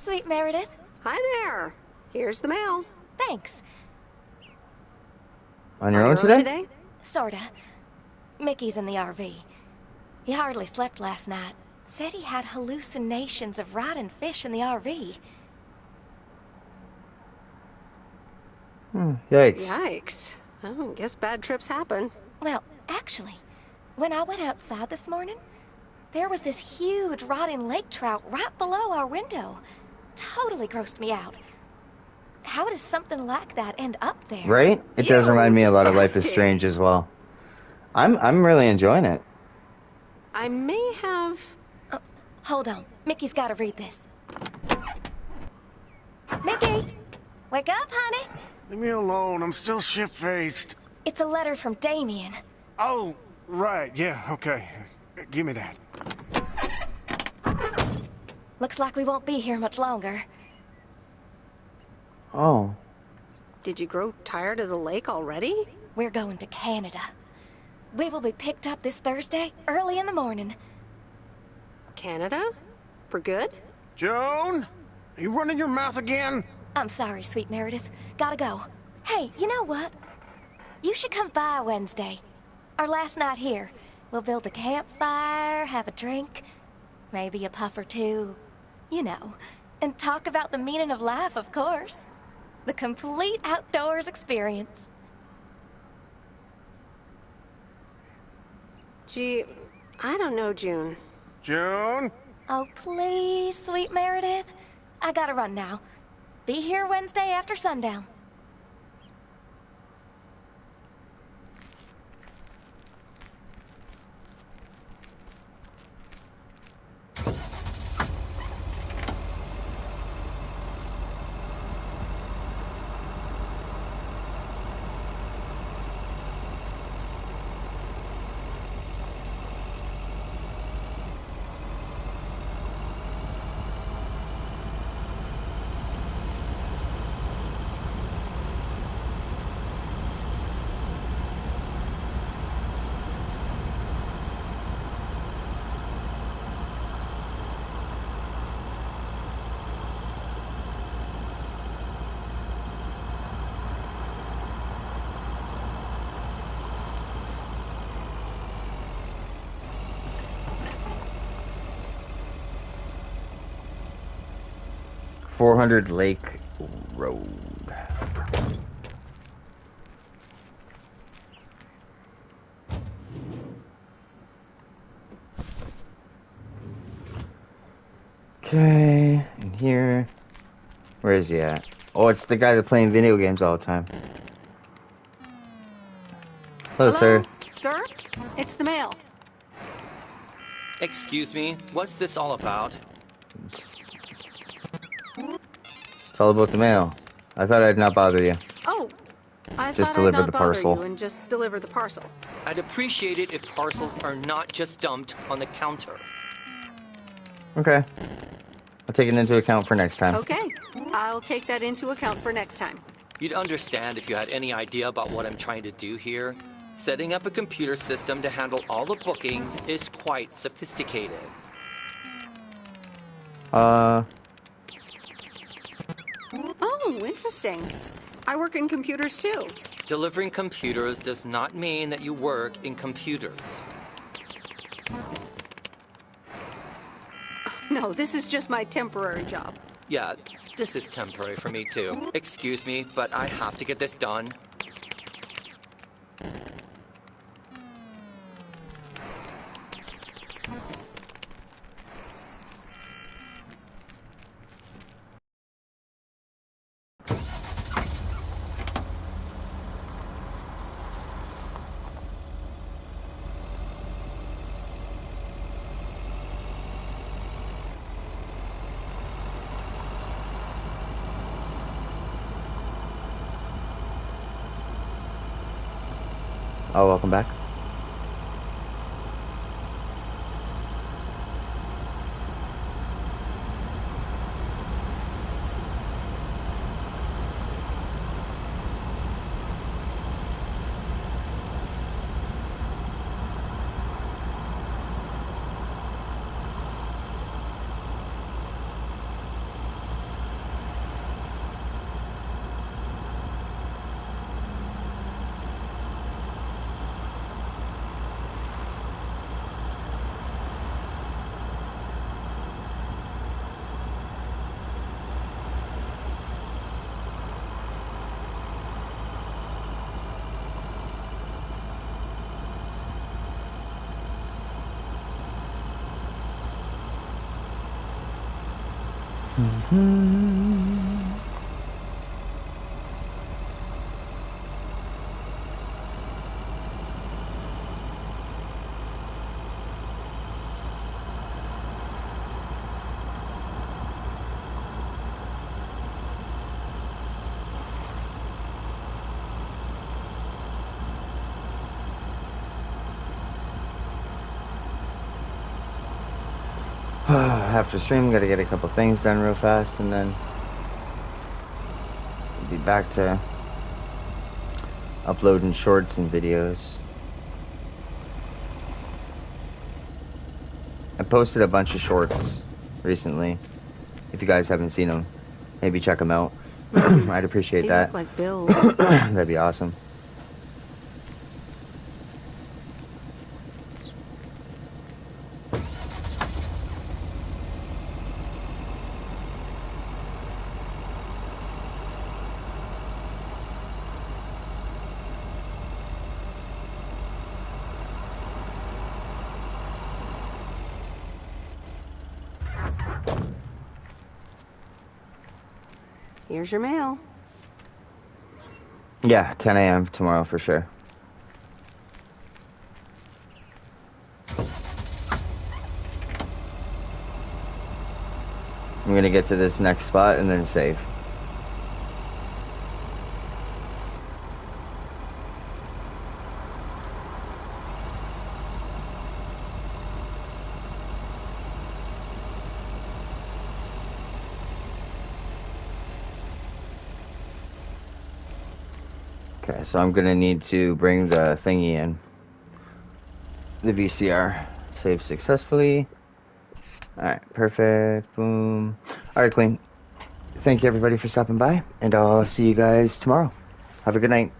sweet Meredith. Hi there. Here's the mail. Thanks. On your own today? Sorta. Mickey's in the RV. He hardly slept last night. Said he had hallucinations of rotting fish in the RV. Yikes. Yikes. Oh, guess bad trips happen. Well, actually, when I went outside this morning, there was this huge rotting lake trout right below our window. Totally grossed me out. How does something like that end up there? Right? It does remind me a lot of Life is disgusting. Strange as well. I'm really enjoying it. I may have... Oh, hold on. Mickey's gotta read this. Mickey! Wake up, honey! Leave me alone. I'm still shit-faced. It's a letter from Damien. Oh, right. Yeah, okay. Give me that. Looks like we won't be here much longer. Oh. Did you grow tired of the lake already? We're going to Canada. We will be picked up this Thursday, early in the morning. Canada? For good? Joan? Are you running your mouth again? I'm sorry, sweet Meredith. Gotta go. Hey, you know what? You should come by Wednesday. Our last night here. We'll build a campfire, have a drink, maybe a puff or two. You know, and talk about the meaning of life, of course. The complete outdoors experience. Gee, I don't know, June. Joan? Oh, please, sweet Meredith. I gotta run now. Be here Wednesday after sundown. $400 Lake Road. Okay, in here. Where is he at? Oh, it's the guy that's playing video games all the time. Hello, sir. Sir? It's the mail. Excuse me, what's this all about? It's all about the mail. I thought I'd not bother you. Oh, I Just thought I'd deliver not the bother parcel. you and just deliver the parcel. I'd appreciate it if parcels are not just dumped on the counter. Okay. I'll take it into account for next time. Okay, I'll take that into account for next time. You'd understand if you had any idea about what I'm trying to do here. Setting up a computer system to handle all the bookings is quite sophisticated. Oh, interesting. I work in computers too. Delivering computers does not mean that you work in computers. No, this is just my temporary job. Yeah, this is temporary for me too. Excuse me, but I have to get this done. Oh, welcome back. After stream, gotta get a couple things done real fast, and then be back to uploading shorts and videos. I posted a bunch of shorts recently. If you guys haven't seen them, maybe check them out. I'd appreciate These that. look like bills. That'd be awesome. Here's your mail. Yeah, 10 a.m. tomorrow for sure. I'm gonna get to this next spot and then save. Okay, so I'm gonna need to bring the thingy in. The VCR. Save successfully. Alright, perfect. Boom. Alright, Queen. Thank you everybody for stopping by, and I'll see you guys tomorrow. Have a good night.